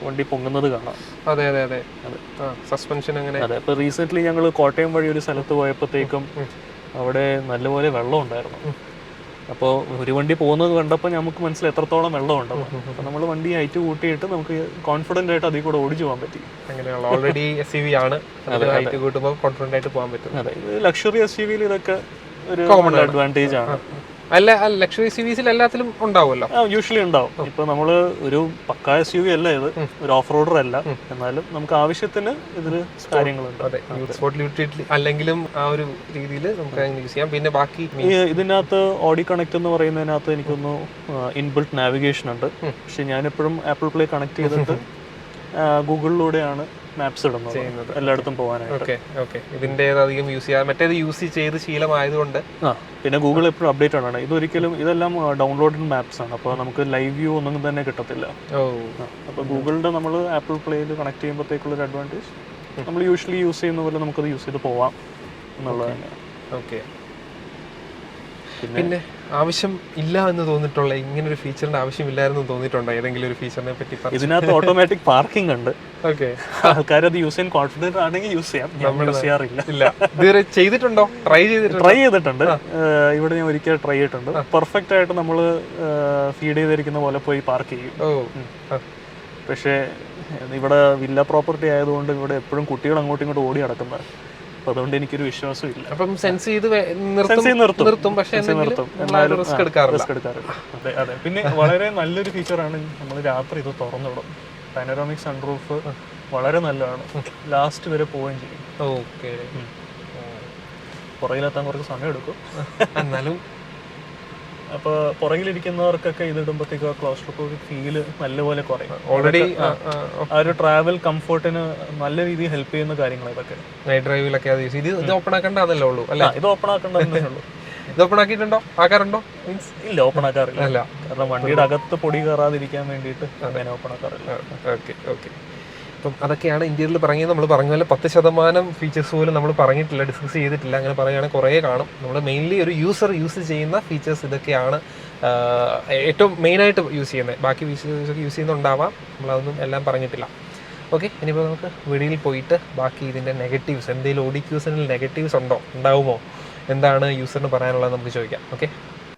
വണ്ടി പൊങ്ങുന്നത് കാണാം. അതെ അതെ അതെ അതെ സസ്പെൻഷൻ അങ്ങനെ. അതെ, ഇപ്പോൾ റീസെൻ്റ്ലി ഞങ്ങൾ കോട്ടയം വഴി ഒരു സ്ഥലത്ത് പോയപ്പോഴത്തേക്കും അവിടെ നല്ലപോലെ വെള്ളം ഉണ്ടായിരുന്നു. അപ്പോൾ ഒരു വണ്ടി പോകുന്നത് കണ്ടപ്പോൾ നമുക്ക് മനസ്സിലായി എത്രത്തോളം വെള്ളമുണ്ടെന്ന്. അപ്പോൾ നമ്മൾ വണ്ടി ഹൈറ്റ് കൂട്ടിയിട്ട് നമുക്ക് കോൺഫിഡൻ്റ് ആയിട്ട് അതിൽ കൂടെ ഓടിച്ചു പോകാൻ പറ്റി. അങ്ങനെയുള്ള ഓൾറെഡി SUV ആണ്, ഹൈറ്റ് കൂട്ടുമ്പോൾ കോൺഫിഡൻ്റ് ആയിട്ട് പോകാൻ പറ്റും. അതെ, ഇത് ലക്ഷറി SUV-ൽ ഇതൊക്കെ ഒരു കോമൺ അഡ്വാൻറ്റേജ് ആണ്. അല്ല, ലക്ഷറി SUVs എല്ലാത്തിലും ഉണ്ടാവുമല്ലോ. യൂഷ്വലി ഉണ്ടാവും. ഇപ്പൊ നമ്മൾ ഒരു പക്കാ SUV അല്ല, ഇത് ഒരു ഓഫ് റോഡർ അല്ല, എന്നാലും നമുക്ക് ആവശ്യത്തിന് ഇതില് കാര്യങ്ങളുണ്ട്. അല്ലെങ്കിലും ആ ഒരു രീതിയിൽ നമുക്ക് യൂസ് ചെയ്യാം. പിന്നെ ബാക്കി ഇതിനകത്ത് ഓഡി കണക്ട് എന്ന് പറയുന്നതിനകത്ത് എനിക്കൊന്ന് ഇൻബിൽറ്റ് നാവിഗേഷൻ ഉണ്ട്. പക്ഷെ ഞാനെപ്പോഴും ആപ്പിൾ പ്ലേ കണക്ട് ചെയ്തിട്ട് ഗൂഗിളിലൂടെയാണ് മാപ്സ് ഇടുന്നത് എല്ലായിടത്തും പോകാനായിട്ട്. ഇതിന്റെ അധികം യൂസ് ചെയ്യാം, മറ്റേത് യൂസ് ചെയ്ത് ശീലമായതുകൊണ്ട്. പിന്നെ ഗൂഗിൾ എപ്പോഴും അപ്ഡേറ്റ് ആണ്. ഇതെല്ലാം ഡൗൺലോഡഡ് മാപ്സ് ആണ്, അപ്പോൾ നമുക്ക് ലൈവ് വ്യൂ ഒന്നും തന്നെ കിട്ടത്തില്ല. അപ്പോൾ ഗൂഗിളിന്റെ നമ്മൾ ആപ്പിൾ പ്ലേയിൽ കണക്ട് ചെയ്യുമ്പോഴത്തേക്കുള്ളൊരു അഡ്വാൻറ്റേജ് നമ്മൾ യൂഷ്വലി യൂസ് ചെയ്യുന്ന പോലെ നമുക്കത് യൂസ് ചെയ്ത് പോവാം എന്നുള്ളത് തന്നെയാണ്. ഓക്കെ. പിന്നെ ആവശ്യം ഇല്ല എന്ന് തോന്നിയിട്ടുള്ള, ഇങ്ങനെ ഒരു ഫീച്ചറിന്റെ ആവശ്യമില്ലായിരുന്നു തോന്നിയിട്ടുണ്ടോ ഏതെങ്കിലും ഒരു ഫീച്ചറിനെ പറ്റി? ഇതിനകത്ത് ഓട്ടോമാറ്റിക് പാർക്കിംഗ് ഉണ്ട്. ആൾക്കാർ അത് യൂസ് ചെയ്യാൻ കോൺഫിഡന്റ് ആണെങ്കിൽ യൂസ് ചെയ്യാം. നമ്മൾ യൂസ് ചെയ്യാറില്ല. ഇതുവരെ ചെയ്തിട്ടുണ്ടോ? ട്രൈ ചെയ്തിട്ടുണ്ട്. ഇവിടെ ഞാൻ ഒരിക്കൽ ട്രൈ ചെയ്തിട്ടുണ്ട്. പെർഫെക്റ്റ് ആയിട്ട് നമ്മൾ ഫീഡ് ചെയ്തിരിക്കുന്ന പോലെ പോയി പാർക്ക് ചെയ്യും. പക്ഷേ ഇവിടെ വില്ല പ്രോപ്പർട്ടി ആയതുകൊണ്ട് ഇവിടെ എപ്പോഴും കുട്ടികൾ അങ്ങോട്ടും ഇങ്ങോട്ടും ഓടി നടക്കുന്നത്. അതുകൊണ്ട് എനിക്കൊരു വിശ്വാസമില്ല. അപ്പം സെൻസ് ചെയ്ത് നിർത്തും, പക്ഷേ റിസ്ക് എടുക്കാറില്ല. അതെ അതെ. പിന്നെ വളരെ നല്ലൊരു ഫീച്ചറാണ്, നമ്മൾ രാത്രി ഇത് തുറന്നിടും. പാനോറാമിക് സൺറൂഫ് വളരെ നല്ലതാണ്, ലാസ്റ്റ് വരെ പോവുകയും ചെയ്യും. ഓക്കെ. പുറകിലെത്താൻ കുറച്ച് സമയം എടുക്കും, എന്നാലും അപ്പോൾ പുറകിലിരിക്കുന്നവർക്കൊക്കെ ഇതിടുമ്പോഴത്തേക്ക് ക്ലോസ്ട്രോഫോബിക് ഫീല് നല്ലപോലെ കുറയും. ഓൾറെഡി ആ ഒരു ട്രാവൽ കംഫർട്ടിന് നല്ല രീതിയിൽ ഹെൽപ്പ് ചെയ്യുന്ന കാര്യങ്ങൾ ഇതൊക്കെ. നൈറ്റ് ഡ്രൈവിലൊക്കെ ഇത് ഓപ്പൺ ആക്കേണ്ടതല്ലേ ഉള്ളൂ അല്ലേ? ഇത് ഓപ്പൺ ആക്കേണ്ടതേ ഉള്ളൂ. ഇത് ഓപ്പൺ ആക്കിയിട്ടുണ്ടോ? ആക്കാറുണ്ടോ? മീൻസ് ഇല്ല, ഓപ്പൺ ആക്കാറില്ല. കാരണം വണ്ടിയുടെ അകത്ത് പൊടി കയറാതിരിക്കാൻ വേണ്ടിയിട്ട് അങ്ങനെ ഓപ്പൺ ആക്കാറില്ല. Okay okay. അപ്പം അതൊക്കെയാണ് ഇന്ത്യയിൽ പറഞ്ഞത്. നമ്മൾ പറഞ്ഞ പോലെ 10% ഫീച്ചേഴ്സ് പോലും നമ്മൾ പറഞ്ഞിട്ടില്ല, ഡിസ്കസ് ചെയ്തിട്ടില്ല. അങ്ങനെ പറയുകയാണെങ്കിൽ കുറേ കാണും. നമ്മൾ മെയിൻലി ഒരു യൂസർ യൂസ് ചെയ്യുന്ന ഫീച്ചേഴ്സ് ഇതൊക്കെയാണ് ഏറ്റവും മെയിനായിട്ട് യൂസ് ചെയ്യുന്നത്. ബാക്കി ഫീച്ചേഴ്സൊക്കെ യൂസ് ചെയ്യുന്നുണ്ടാവാം, നമ്മളതൊന്നും എല്ലാം പറഞ്ഞിട്ടില്ല. ഓക്കെ, ഇനിയിപ്പോൾ നമുക്ക് വീഡിയോയിൽ പോയിട്ട് ബാക്കി ഇതിൻ്റെ നെഗറ്റീവ്സ്, എന്തെങ്കിലും ഓഡി Q7-ൽ നെഗറ്റീവ്സ് ഉണ്ടാവുമോ, എന്താണ് യൂസറിന് പറയാനുള്ളത് നമുക്ക് ചോദിക്കാം.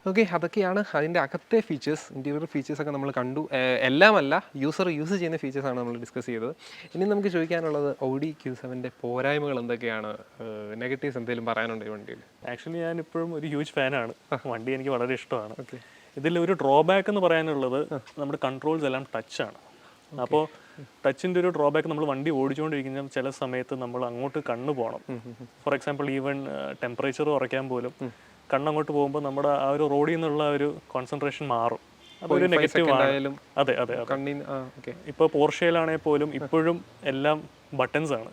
ഓക്കെ, അതൊക്കെയാണ് അതിൻ്റെ അകത്തെ ഫീച്ചേഴ്സ്. ഇൻറ്റീരിയർ ഫീച്ചേഴ്സൊക്കെ നമ്മൾ കണ്ടു. എല്ലാമല്ല, യൂസർ യൂസ് ചെയ്യുന്ന ഫീച്ചേഴ്സാണ് നമ്മൾ ഡിസ്കസ് ചെയ്തത്. ഇനി നമുക്ക് ചോദിക്കാനുള്ളത് ഓഡി Q7-ൻ്റെ പോരായ്മകൾ എന്തൊക്കെയാണ്, നെഗറ്റീവ്സ് എന്തെങ്കിലും പറയാനുണ്ടോ ഈ വണ്ടിയിൽ? ആക്ച്വലി ഞാൻ ഇപ്പോഴും ഒരു ഹ്യൂജ് ഫാനാണ്. വണ്ടി എനിക്ക് വളരെ ഇഷ്ടമാണ്. ഇതിൽ ഒരു ഡ്രോബാക്ക് എന്ന് പറയാനുള്ളത്, നമ്മുടെ കൺട്രോൾസ് എല്ലാം ടച്ചാണ്. അപ്പോൾ ടച്ചിൻ്റെ ഒരു ഡ്രോബാക്ക്, നമ്മൾ വണ്ടി ഓടിച്ചുകൊണ്ടിരിക്കുന്ന ചില സമയത്ത് നമ്മൾ അങ്ങോട്ട് കണ്ണ് പോകണം. ഫോർ എക്സാമ്പിൾ ഈവൻ ടെമ്പറേച്ചർ കുറയ്ക്കാൻ പോലും കണ്ണങ്ങോട്ട് പോകുമ്പോൾ നമ്മുടെ ആ ഒരു റോഡിൽ നിന്നുള്ള ഒരു കോൺസെൻട്രേഷൻ മാറും. അതൊരു നെഗറ്റീവ് ആണ്. അതെ അതെ അതെ. ഇപ്പോൾ പോർഷയിലാണെങ്കിൽ പോലും ഇപ്പോഴും എല്ലാം ബട്ടൺസ് ആണ്.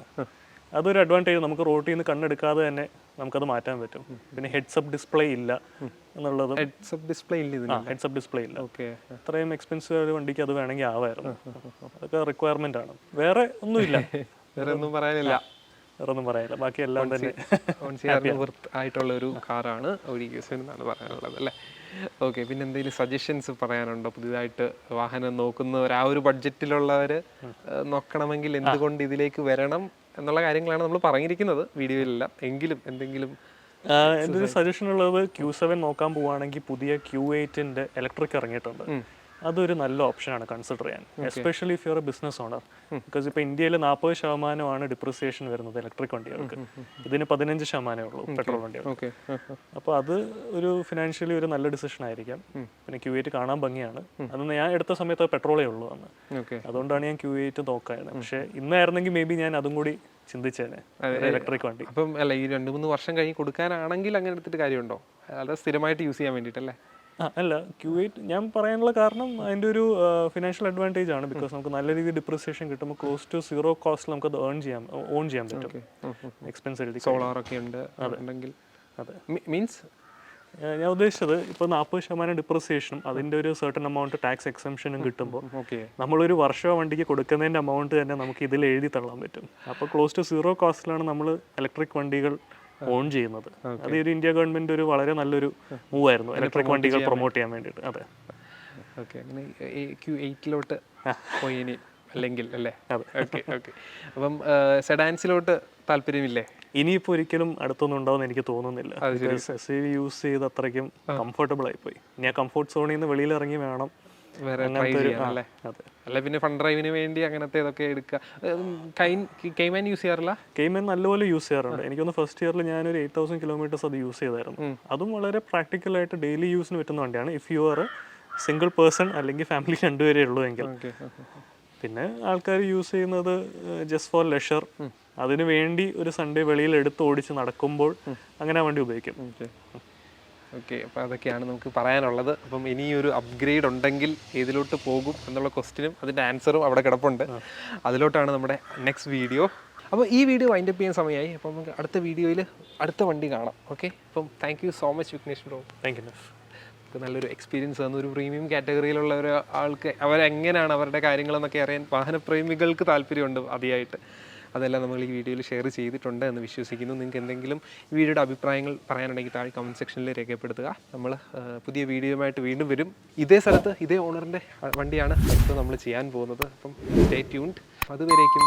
അതൊരു അഡ്വാൻറ്റേജ്. നമുക്ക് റോഡിൽ നിന്ന് കണ്ണെടുക്കാതെ തന്നെ നമുക്കത് മാറ്റാൻ പറ്റും. പിന്നെ ഹെഡ്സപ്പ് ഡിസ്പ്ലേ ഇല്ല എന്നുള്ളത്. ഹെഡ്സപ്പ് ഡിസ്പ്ലേ ഇല്ല. അത്രയും എക്സ്പെൻസീവ് ഒരു വണ്ടിക്ക് അത് വേണമെങ്കിൽ ആവായിരുന്നു. അതൊക്കെ റിക്വയർമെന്റ് ആണ്. വേറെ ഒന്നുമില്ല, വേറെ ഒന്നും പറയാനില്ല. ബാക്കി എല്ലാം തന്നെ ആയിട്ടുള്ള ഒരു കാറാണ് ഓഡി Q7 എന്നാണ് പറയാനുള്ളത് അല്ലേ? ഓക്കെ. പിന്നെ എന്തെങ്കിലും സജഷൻസ് പറയാനുണ്ടോ? പുതിയതായിട്ട് വാഹനം നോക്കുന്നവർ, ആ ഒരു ബഡ്ജറ്റിലുള്ളവർ നോക്കണമെങ്കിൽ എന്തുകൊണ്ട് ഇതിലേക്ക് വരണം എന്നുള്ള കാര്യങ്ങളാണ് നമ്മൾ പറഞ്ഞിരിക്കുന്നത് വീഡിയോയിലെല്ലാം. എങ്കിലും എന്തെങ്കിലും എൻ്റെ ഒരു സജഷൻ ഉള്ളത്, Q7 നോക്കാൻ പോവുകയാണെങ്കിൽ പുതിയ Q8-ൻ്റെ ഇലക്ട്രിക് ഇറങ്ങിയിട്ടുണ്ട്. അതൊരു നല്ല ഓപ്ഷനാണ് കൺസിഡർ ചെയ്യാൻ, especially if you are a business owner. Because ഇപ്പോൾ ഇന്ത്യയിൽ 40% ഡിപ്രിസിയേഷൻ വരുന്നത് ഇലക്ട്രിക് വണ്ടികൾക്ക്. ഇതിന് 15% ഉള്ളൂ പെട്രോൾ വണ്ടികൾക്ക്. അപ്പോൾ അത് ഒരു ഫിനാൻഷ്യലി ഒരു നല്ല ഡിസിഷൻ ആയിരിക്കാം. പിന്നെ Q8 കാണാൻ ഭംഗിയാണ്. അതൊന്ന് ഞാൻ എടുത്ത സമയത്ത് പെട്രോളേ ഉള്ളൂ അന്ന്, അതുകൊണ്ടാണ് ഞാൻ Q8 നോക്കായിരുന്നത്. പക്ഷേ ഇന്നായിരുന്നെങ്കിൽ മേ ബി ഞാൻ അതും കൂടി ചിന്തിച്ചേനെ, ഇലക്ട്രിക് വണ്ടി. അപ്പം അല്ല, ഈ 2-3 വർഷം കഴിഞ്ഞ് കൊടുക്കാനാണെങ്കിൽ അങ്ങനെ എടുത്തിട്ട് കാര്യമുണ്ടോ? അത് സ്ഥിരമായിട്ട് യൂസ് ചെയ്യാൻ വേണ്ടിയിട്ടല്ലേ? അല്ല, Q8 ഞാൻ പറയാനുള്ള കാരണം അതിൻ്റെ ഒരു ഫിനാൻഷ്യൽ അഡ്വാൻറ്റേജ് ആണ്. ബിക്കോസ് നമുക്ക് നല്ല രീതിയിൽ ഡിപ്രിസിയേഷൻ കിട്ടുമ്പോൾ ക്ലോസ് ടു 0 കോസ്റ്റിൽ നമുക്കത് ഓൺ ചെയ്യാൻ പറ്റും. എക്സ്പെൻസ് സോളാറൊക്കെ ഉണ്ട്. അതെ, മീൻസ് ഞാൻ ഉദ്ദേശിച്ചത് ഇപ്പോൾ 40% ഡിപ്രിസിയേഷനും അതിൻ്റെ ഒരു സർട്ടൻ എമൗണ്ട് ടാക്സ് എക്സംഷനും കിട്ടുമ്പോൾ നമ്മളൊരു വർഷം വണ്ടിക്ക് കൊടുക്കുന്നതിൻ്റെ എമൗണ്ട് തന്നെ നമുക്ക് ഇതിൽ എഴുതി തള്ളാൻ പറ്റും. അപ്പോൾ ക്ലോസ് ടു 0 കോസ്റ്റിലാണ് നമ്മൾ ഇലക്ട്രിക് വണ്ടികൾ ഓൺ ചെയ്യുന്നത്. അത് ഒരു ഇന്ത്യ ഗവൺമെന്റ് ഒരു വളരെ നല്ലൊരു മൂവ് ആയിരുന്നു ഇലക്ട്രിക് വണ്ടികൾ പ്രൊമോട്ട് ചെയ്യാൻ വേണ്ടിയിട്ട്. അതെ, ഓക്കെ. അങ്ങനെ Q8 പോയി ഇനി അല്ലെങ്കിൽ അല്ലേ? Okay okay. അപ്പം സെഡാൻസിലോട്ട് താല്പര്യമില്ലേ? ഇനിയിപ്പോൾ ഒരിക്കലും അടുത്തൊന്നും ഉണ്ടാവുമെന്ന് എനിക്ക് തോന്നുന്നില്ല. SUV യൂസ് ചെയ്ത് അത്രയ്ക്കും കംഫർട്ടബിൾ ആയിപ്പോയി. ഇനി ആ കംഫർട്ട് സോണിൽ നിന്ന് വെളിയിൽ ഇറങ്ങി വേണം വേറെ ട്രൈ ചെയ്യാനല്ലേ? അല്ല പിന്നെ ഫൺ ഡ്രൈവിന് വേണ്ടി അങ്ങനത്തെ ഇതൊക്കെ എടുക്കുക. കെയ്മാൻ യൂസ് ചെയ്യാറില്ല? കെയ്മാൻ നല്ലപോലെ യൂസ് ചെയ്യാറുണ്ട്. എനിക്കൊന്ന് ഫസ്റ്റ് ഇയറിൽ ഞാനൊരു 8000 കിലോമീറ്റേഴ്സ് അത് യൂസ് ചെയ്തായിരുന്നു. അതും വളരെ പ്രാക്ടിക്കലായിട്ട് ഡെയിലി യൂസിന് പറ്റുന്ന വണ്ടിയാണ്. If you R single person അല്ലെങ്കിൽ ഫാമിലി രണ്ടുപേരേ ഉള്ളൂ എങ്കിൽ. പിന്നെ ആൾക്കാർ യൂസ് ചെയ്യുന്നത് ജസ്റ്റ് ഫോർ ലെഷർ, അതിനു വേണ്ടി ഒരു സൺഡേ വെളിയിൽ എടുത്ത് ഓടിച്ച് നടക്കുമ്പോൾ അങ്ങനെ വണ്ടി ഉപയോഗിക്കും. ഓക്കെ, അപ്പോൾ അതൊക്കെയാണ് നമുക്ക് പറയാനുള്ളത്. അപ്പം ഇനിയൊരു അപ്ഗ്രേഡ് ഉണ്ടെങ്കിൽ ഏതിലോട്ട് പോകും എന്നുള്ള ക്വസ്റ്റിനും അതിൻ്റെ ആൻസറും അവിടെ കിടപ്പുണ്ട്. അതിലോട്ടാണ് നമ്മുടെ നെക്സ്റ്റ് വീഡിയോ. അപ്പോൾ ഈ വീഡിയോ വൈൻഡപ്പ് ചെയ്യാൻ സമയമായി. അപ്പോൾ നമുക്ക് അടുത്ത വീഡിയോയിൽ അടുത്ത വണ്ടി കാണാം. ഓക്കെ, അപ്പം thank you so much Vignesh bro. Thank you. നല്ലൊരു എക്സ്പീരിയൻസ് തന്നു. ഒരു പ്രീമിയം കാറ്റഗറിയിലുള്ള ഒരു ആൾക്ക് അവരെങ്ങനെയാണ് അവരുടെ കാര്യങ്ങളെന്നൊക്കെ അറിയാൻ വാഹനപ്രേമികൾക്ക് താല്പര്യമുണ്ട് അതിയായിട്ട്. അതെല്ലാം നമ്മൾ ഈ വീഡിയോയിൽ ഷെയർ ചെയ്തിട്ടുണ്ട് എന്ന് വിശ്വസിക്കുന്നു. നിങ്ങൾക്ക് എന്തെങ്കിലും ഈ വീഡിയോയുടെ അഭിപ്രായങ്ങൾ പറയാനുണ്ടെങ്കിൽ താഴെ കമൻറ്റ് സെക്ഷനിൽ രേഖപ്പെടുത്തുക. നമ്മൾ പുതിയ വീഡിയോയുമായിട്ട് വീണ്ടും വരും. ഇതേ സ്ഥലത്ത് ഇതേ ഓണറിൻ്റെ വണ്ടിയാണ് അടുത്ത് നമ്മൾ ചെയ്യാൻ പോകുന്നത്. അപ്പം സ്റ്റേ ട്യൂൺഡ്. അതുവരേക്കും